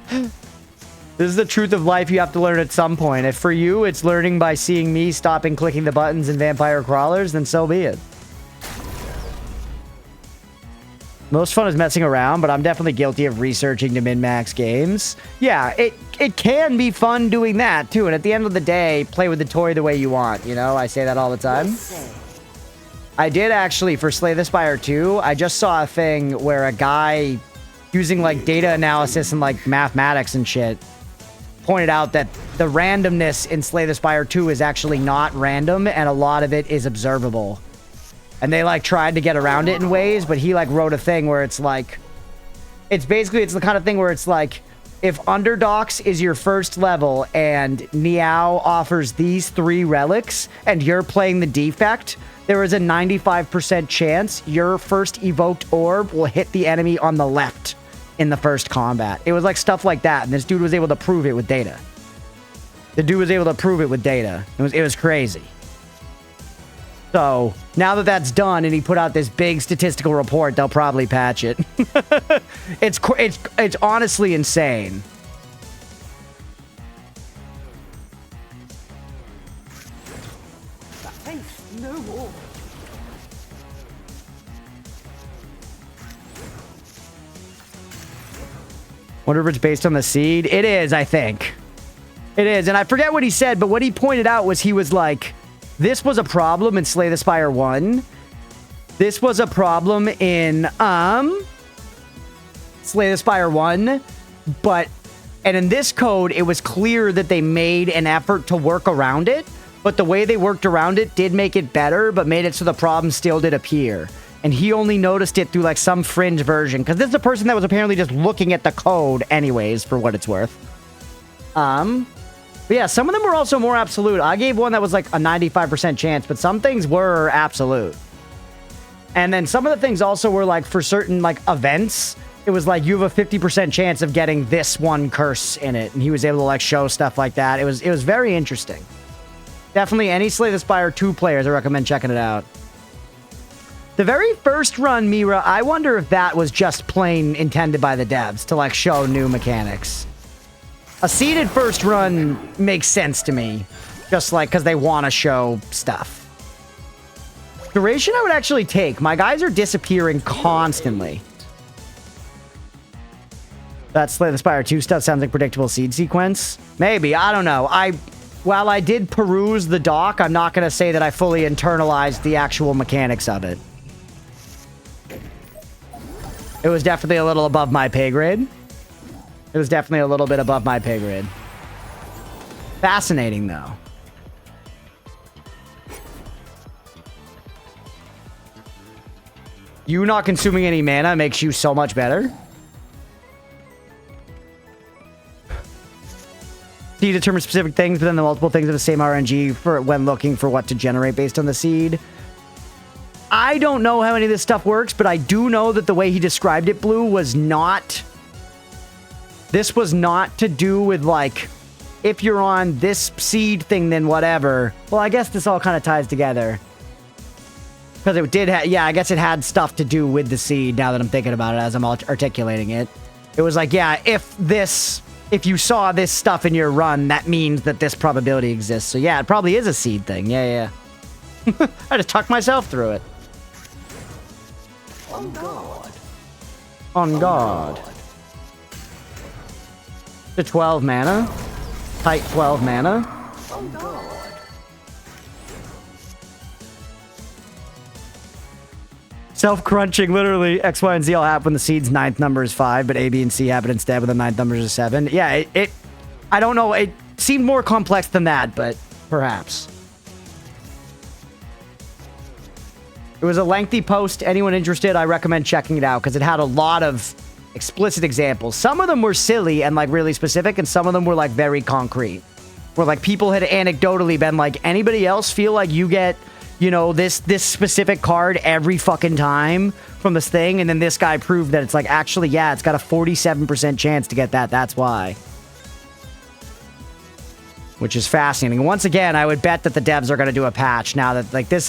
This is the truth of life you have to learn at some point. If for you, it's learning by seeing me stopping clicking the buttons in Vampire Crawlers, then so be it. Most fun is messing around, but I'm definitely guilty of researching to min-max games. Yeah, it can be fun doing that, too. And at the end of the day, play with the toy the way you want, you know? I say that all the time. I did actually, for Slay the Spire 2, I just saw a thing where a guy using, like, data analysis and, like, mathematics and shit pointed out that the randomness in Slay the Spire 2 is actually not random, and a lot of it is observable. And they, like, tried to get around it in ways, but he, like, wrote a thing where it's, like... It's basically, it's the kind of thing where it's, like... If Underdocs is your first level, and Niao offers these 3 relics, and you're playing the defect, there is a 95% chance your first evoked orb will hit the enemy on the left in the first combat. It was, like, stuff like that, and this dude was able to prove it with data. The dude was able to prove it with data. It was crazy. So, now that that's done and he put out this big statistical report, they'll probably patch it. It's honestly insane. Faith no more. Wonder if it's based on the seed. It is, I think. It is, and I forget what he said, but what he pointed out was he was like... This was a problem in Slay the Spire 1. This was a problem in, Slay the Spire 1. And in this code, it was clear that they made an effort to work around it. But the way they worked around it did make it better, but made it so the problem still did appear. And he only noticed it through, like, some fringe version. Because this is a person that was apparently just looking at the code anyways, for what it's worth. But yeah, some of them were also more absolute. I gave one that was like a 95% chance, but some things were absolute. And then some of the things also were like for certain like events, it was like you have a 50% chance of getting this one curse in it. And he was able to like show stuff like that. It was very interesting. Definitely any Slay the Spire 2 players, I recommend checking it out. The very first run, Mira, I wonder if that was just plain intended by the devs to like show new mechanics. A seeded first run makes sense to me. Just like, because they want to show stuff. Duration I would actually take. My guys are disappearing constantly. That Slay the Spire 2 stuff sounds like predictable seed sequence. Maybe, I don't know. While I did peruse the doc, I'm not going to say that I fully internalized the actual mechanics of it. It was definitely a little above my pay grade. It was definitely a little bit above my pay grade. Fascinating, though. You not consuming any mana makes you so much better. Seed determines specific things, but then the multiple things are the same RNG for when looking for what to generate based on the seed. I don't know how any of this stuff works, but I do know that the way he described it, Blue, was not... This was not to do with, like, if you're on this seed thing, then whatever. Well, I guess this all kind of ties together. Because it did have... Yeah, I guess it had stuff to do with the seed, now that I'm thinking about it, as I'm articulating it. It was like, yeah, if you saw this stuff in your run, that means that this probability exists. So yeah, it probably is a seed thing. Yeah. I just talked myself through it. On guard. On guard. The 12 mana. Tight 12 mana. On guard. Self-crunching, literally, X, Y, and Z all happen when the seed's 9th number is 5, but A, B, and C happen instead when the 9th number is 7. Yeah, I don't know, it seemed more complex than that, but perhaps. It was a lengthy post. Anyone interested, I recommend checking it out, because it had a lot of explicit examples. Some of them were silly and, like, really specific, and some of them were, like, very concrete. Where, like, people had anecdotally been like, anybody else feel like you get... you know, this specific card every fucking time from this thing, and then this guy proved that it's like, actually, yeah, it's got a 47% chance to get that, that's why. which is fascinating. Once again, I would bet that the devs are going to do a patch now that like this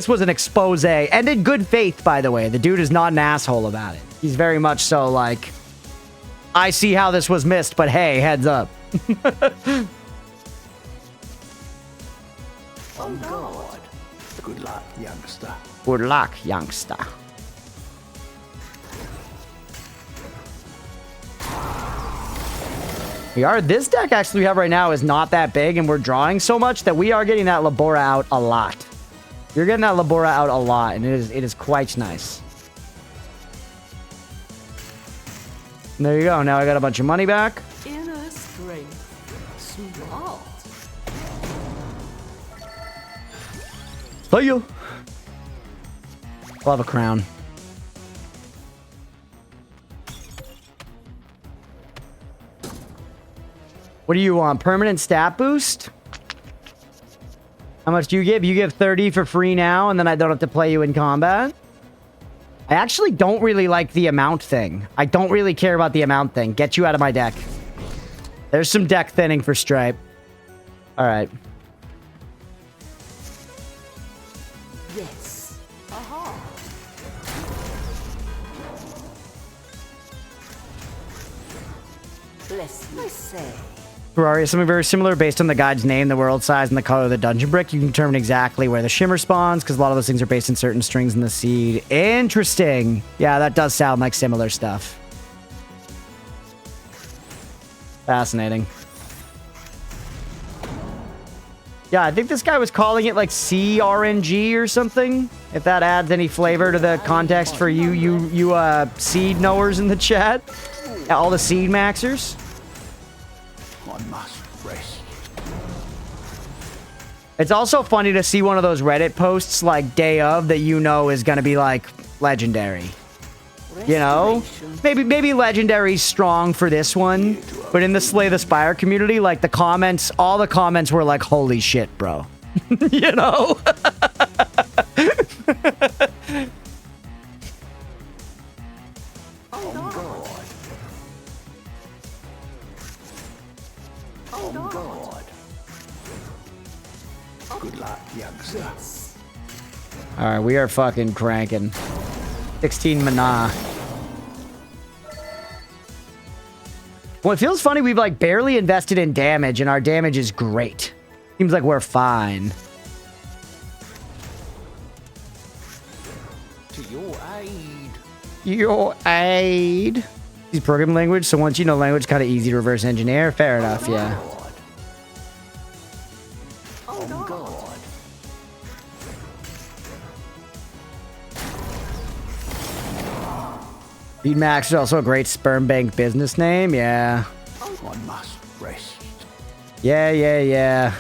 was an expose, and in good faith, by the way. The dude is not an asshole about it. He's very much so like, I see how this was missed, but hey, heads up. On guard. Good luck, youngster. Good luck, youngster. This deck actually we have right now is not that big, and we're drawing so much that we are getting that Labora out a lot. You're getting that Labora out a lot, and it is quite nice. And there you go. Now I got a bunch of money back. Inner strength. Smart. Thank you. I'll have a crown. What do you want? Permanent stat boost? How much do you give? You give 30 for free now, and then I don't have to play you in combat? I actually don't really like the amount thing. I don't really care about the amount thing. Get you out of my deck. There's some deck thinning for Stripe. All right. Yes. Aha. Bless you, I say. Ferrari is something very similar based on the guide's name, the world size, and the color of the dungeon brick. You can determine exactly where the shimmer spawns, because a lot of those things are based in certain strings in the seed. Interesting. Yeah, that does sound like similar stuff. Fascinating. Yeah, I think this guy was calling it like CRNG or something. If that adds any flavor to the context for you seed knowers in the chat. Yeah, all the seed maxers. I must rest. It's also funny to see one of those Reddit posts like day of that you know is going to be like legendary. You know? Maybe legendary's strong for this one, but in the Slay the Spire community, like the comments, all the comments were like, holy shit, bro. You know? On guard. On guard. Good luck, youngster. All right, we are fucking cranking. 16 mana. Well, it feels funny. We've like barely invested in damage, and our damage is great. Seems like we're fine. To your aid. Your aid. Use programming language, so once you know language, kind of easy to reverse engineer. Fair enough, yeah. On guard. Beatmax is also a great sperm bank business name. Yeah. I must rest. Yeah.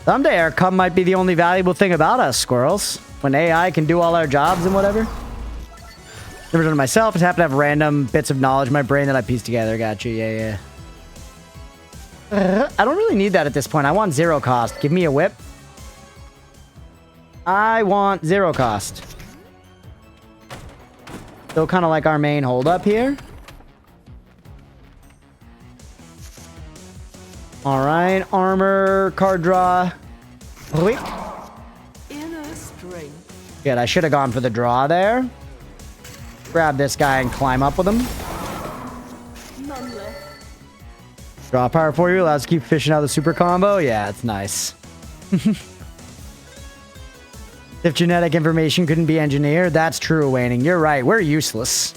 Someday our cum might be the only valuable thing about us, squirrels. When AI can do all our jobs and whatever. Never done it myself. Just happen to have random bits of knowledge in my brain that I piece together. Got you. Yeah. I don't really need that at this point. I want 0 cost. Give me a whip. I want 0 cost. Still kind of like our main hold up here. All right, armor, card draw. Wait. Inner strength. Good, I should have gone for the draw there. Grab this guy and climb up with him. None left. Draw power for you, allows to keep fishing out the super combo. Yeah, it's nice. If genetic information couldn't be engineered, that's true, Waning. You're right. We're useless.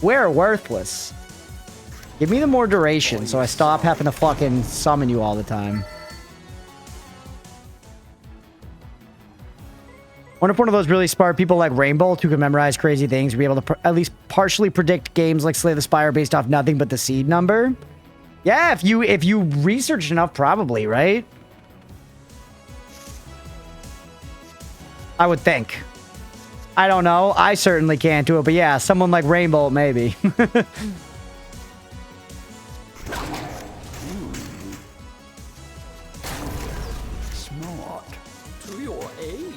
We're worthless. Give me the more duration so I stop having to fucking summon you all the time. Wonder if one of those really smart people like Rainbow who can memorize crazy things be able to at least partially predict games like Slay the Spire based off nothing but the seed number. Yeah, if you researched enough, probably, right? I would think. I don't know. I certainly can't do it, but yeah, someone like Rainbow, maybe. Smart. To your aid.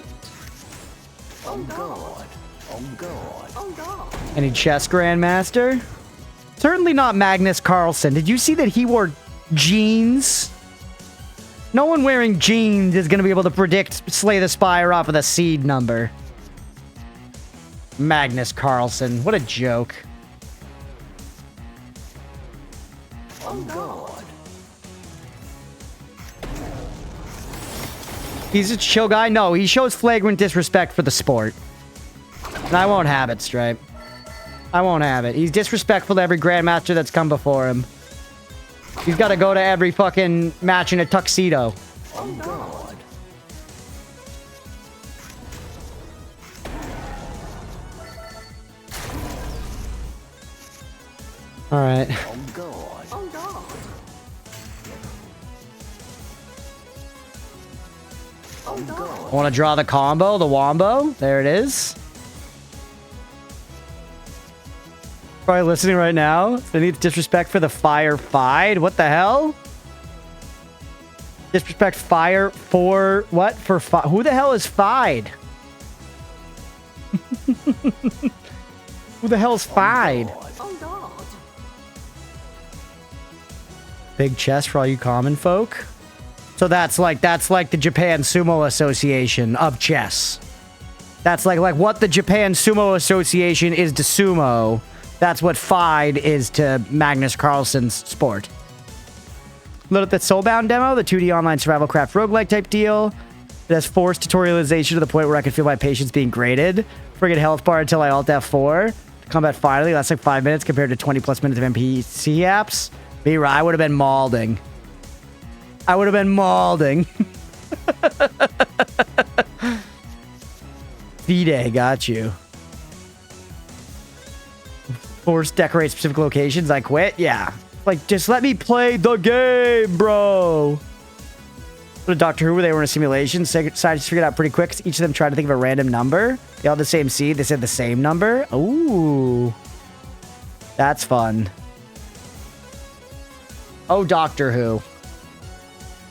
On guard. On guard. On guard. Any chess grandmaster? Certainly not Magnus Carlsen. Did you see that he wore jeans? No one wearing jeans is going to be able to predict Slay the Spire off of the seed number. Magnus Carlsen. What a joke. On guard. He's a chill guy? No, he shows flagrant disrespect for the sport. And I won't have it, Stripe. I won't have it. He's disrespectful to every Grandmaster that's come before him. He's got to go to every fucking match in a tuxedo. On guard. Alright. On guard. On guard. On guard. I want to draw the combo, the wombo. There it is. Probably listening right now. They need disrespect for the fire fied. What the hell? Disrespect fire for what? For who the hell is fied? Who the hell is fied? On guard. Big chest for all you common folk. So that's like the Japan Sumo Association of chess. That's like what the Japan Sumo Association is to sumo. That's what FIDE is to Magnus Carlsen's sport. Load up that Soulbound demo, the 2D online survival craft roguelike type deal. It has forced tutorialization to the point where I can feel my patience being graded. Friggin' health bar until I alt F4. Combat finally lasts like 5 minutes compared to 20 plus minutes of NPC apps. Mira, I would have been maulding. I would have been maulding. V-Day, got you. Force decorate specific locations. I quit. Yeah. Like, just let me play the game, bro. But Doctor Who, they were in a simulation. Scientists figured out pretty quick. Each of them tried to think of a random number. They all had the same seed. They said the same number. Ooh. That's fun. Oh, Doctor Who.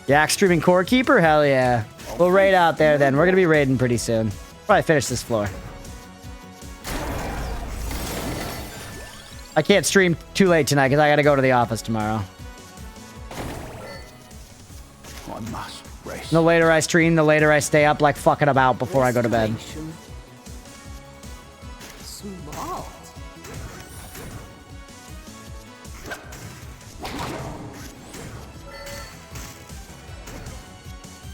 Yak streaming core keeper? Hell yeah. We'll raid out there then. We're going to be raiding pretty soon. Probably finish this floor. I can't stream too late tonight because I got to go to the office tomorrow. I must rest. The later I stream, the later I stay up like fucking about before I go to bed. Restoration. Smart.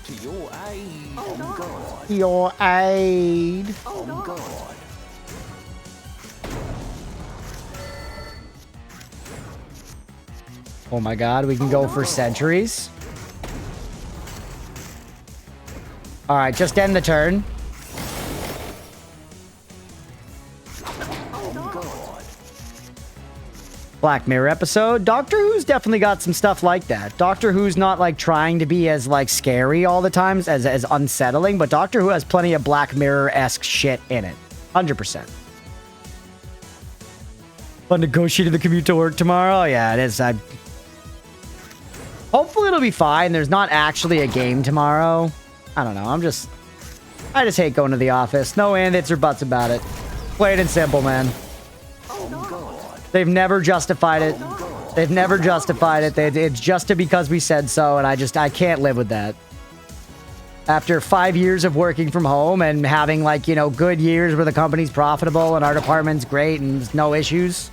To your aid. On On guard. guard. Your aid. On On guard. guard. Oh my god, we can go for centuries. Alright, just end the turn. On guard. Black Mirror episode. Doctor Who's definitely got some stuff like that. Doctor Who's not like trying to be as like scary all the times, as unsettling, but Doctor Who has plenty of Black Mirror-esque shit in it. 100%. Fun negotiating the commute to work tomorrow? Oh, yeah, it is. Hopefully it'll be fine. There's not actually a game tomorrow. I don't know. I just hate going to the office. No ands or buts about it. Plain and simple, man. On guard. They've never justified it. They've never justified it. It's just because we said so, and I can't live with that. After 5 years of working from home and having, like, you know, good years where the company's profitable and our department's great and there's no issues.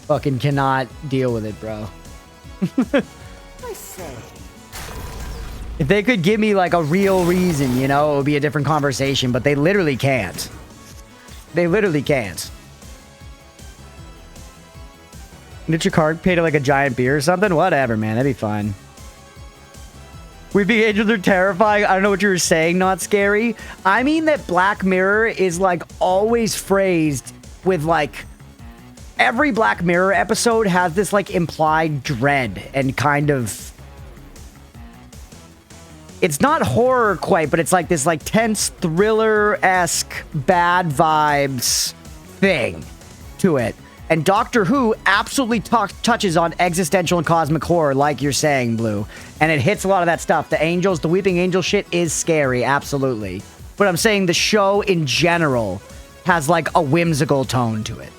Fucking cannot deal with it, bro. I say. If they could give me, like, a real reason, you know, it would be a different conversation, but they literally can't. They literally can't. Get your card paid like a giant beer or something? Whatever, man. That'd be fine. Weeping Angels are terrifying. I don't know what you were saying, not scary. I mean that Black Mirror is, like, always phrased with, like... Every Black Mirror episode has this, like, implied dread and kind of... It's not horror quite, but it's like this, like, tense thriller-esque bad vibes thing to it. And Doctor Who absolutely touches on existential and cosmic horror, like you're saying, Blue. And it hits a lot of that stuff. The angels, the Weeping Angel shit is scary, absolutely. But I'm saying the show in general has, like, a whimsical tone to it.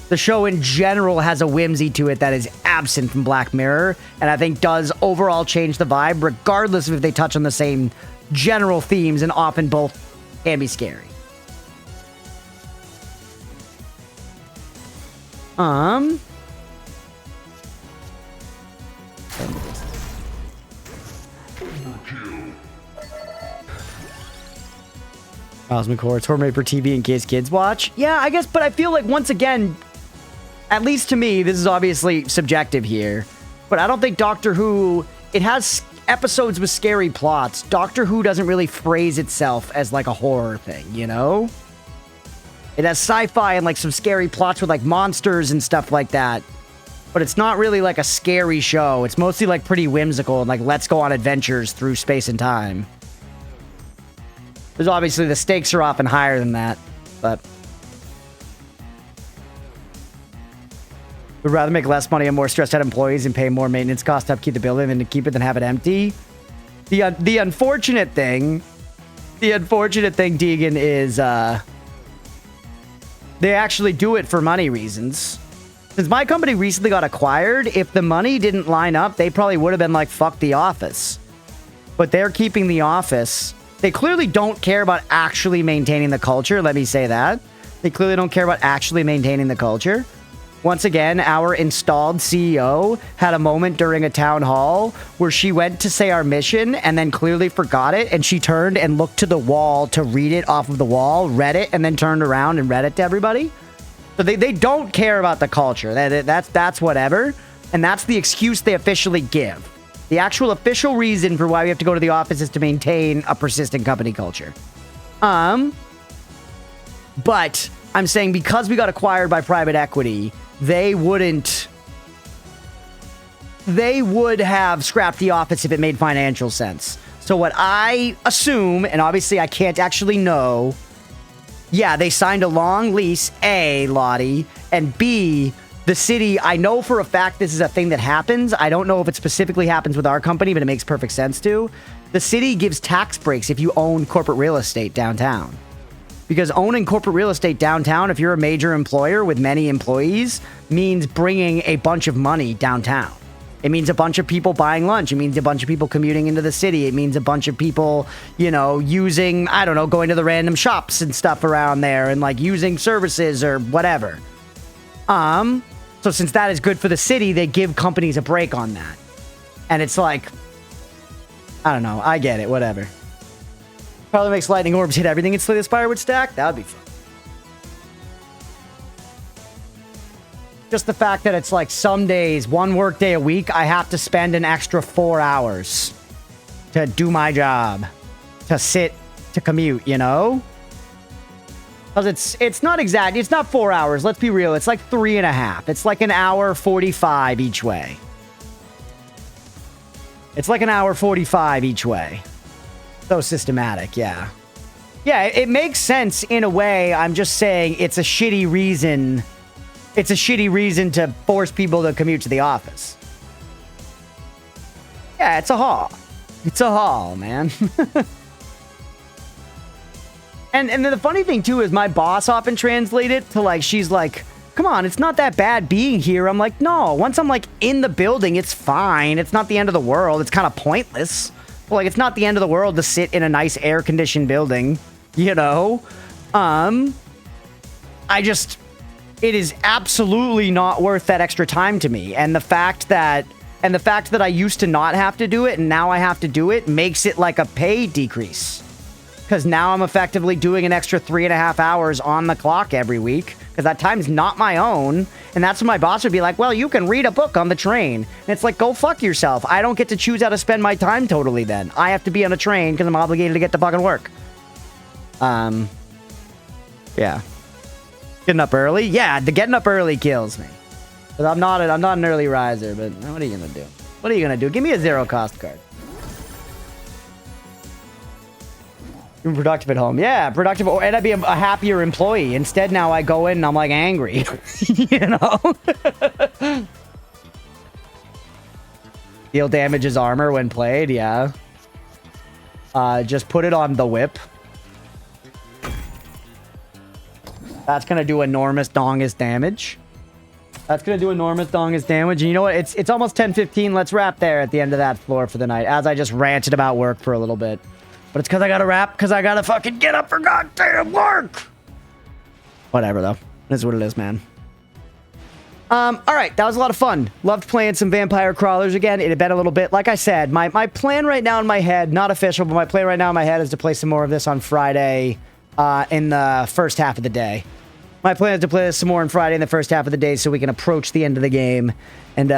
The show in general has a whimsy to it that is absent from Black Mirror, and I think does overall change the vibe, regardless of if they touch on the same general themes, and often both can be scary. Cosmic Horror, it's made for TV in case kids watch. Yeah, I guess, but I feel like, once again, at least to me, this is obviously subjective here, but I don't think Doctor Who, it has episodes with scary plots. Doctor Who doesn't really phrase itself as like a horror thing, you know? It has sci-fi and like some scary plots with like monsters and stuff like that, but it's not really like a scary show. It's mostly like pretty whimsical and like let's go on adventures through space and time. There's obviously the stakes are often higher than that, but we'd rather make less money on more stressed out employees and pay more maintenance costs to upkeep the building than to keep it than have it empty. The unfortunate thing, Deegan, is they actually do it for money reasons. Since my company recently got acquired, if the money didn't line up, they probably would have been like, fuck the office. But they're keeping the office. They clearly don't care about actually maintaining the culture. Let me say that. They clearly don't care about actually maintaining the culture. Once again, our installed CEO had a moment during a town hall where she went to say our mission and then clearly forgot it. And she turned and looked to the wall to read it off of the wall, read it, and then turned around and read it to everybody. So they don't care about the culture. That's whatever. And that's the excuse they officially give. The actual official reason for why we have to go to the office is to maintain a persistent company culture. But I'm saying because we got acquired by private equity, they would have scrapped the office if it made financial sense. So what I assume, and obviously I can't actually know, yeah, they signed a long lease, A, Lottie, and B, the city, I know for a fact this is a thing that happens. I don't know if it specifically happens with our company, but it makes perfect sense to. The city gives tax breaks if you own corporate real estate downtown. Because owning corporate real estate downtown, if you're a major employer with many employees, means bringing a bunch of money downtown. It means a bunch of people buying lunch. It means a bunch of people commuting into the city. It means a bunch of people, you know, using, I don't know, going to the random shops and stuff around there and like using services or whatever. So since that is good for the city, they give companies a break on that. And it's like, I don't know. I get it. Whatever. Probably makes lightning orbs hit everything in Slay the Spire would stack. That would be fun. Just the fact that it's like some days, one work day a week, I have to spend an extra 4 hours to do my job, to sit, to commute, you know? Because it's not exact. It's not 4 hours. Let's be real. It's like 3.5. It's like an hour 45 each way. It's like an hour 45 each way. So systematic, yeah. Yeah, it makes sense in a way. I'm just saying it's a shitty reason. It's a shitty reason to force people to commute to the office. Yeah, it's a haul. It's a haul, man. And then the funny thing, too, is my boss often translate it to, like, she's like, come on, it's not that bad being here. I'm like, no, once I'm, like, in the building, it's fine. It's not the end of the world. It's kind of pointless. But, like, it's not the end of the world to sit in a nice air-conditioned building, you know? It is absolutely not worth that extra time to me. And the fact that I used to not have to do it and now I have to do it makes it like a pay decrease. Because now I'm effectively doing an extra 3.5 hours on the clock every week. Because that time's not my own. And that's when my boss would be like, well, you can read a book on the train. And it's like, go fuck yourself. I don't get to choose how to spend my time totally then. I have to be on a train because I'm obligated to get to fucking work. Yeah. Getting up early? Yeah, the getting up early kills me. Because I'm not an early riser, but what are you going to do? What are you going to do? Give me a zero cost card. You're productive at home. Yeah, productive. And I'd be a happier employee. Instead, now I go in and I'm like angry. You know? Deal damages armor when played. Yeah. Just put it on the whip. That's going to do enormous dongest damage. That's going to do enormous dongus damage. And you know what? It's almost 10:15. Let's wrap there at the end of that floor for the night, as I just ranted about work for a little bit. But it's because I got to wrap, because I got to fucking get up for goddamn work. Whatever, though. That's what it is, man. All right, that was a lot of fun. Loved playing some Vampire Crawlers again. It had been a little bit. Like I said, my plan right now in my head, not official, but my plan right now in my head is to play some more of this on Friday in the first half of the day. My plan is to play this some more on Friday in the first half of the day so we can approach the end of the game and,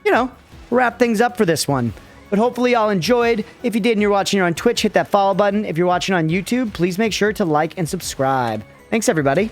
you know, wrap things up for this one. But hopefully y'all enjoyed. If you did and you're watching here on Twitch, hit that follow button. If you're watching on YouTube, please make sure to like and subscribe. Thanks, everybody.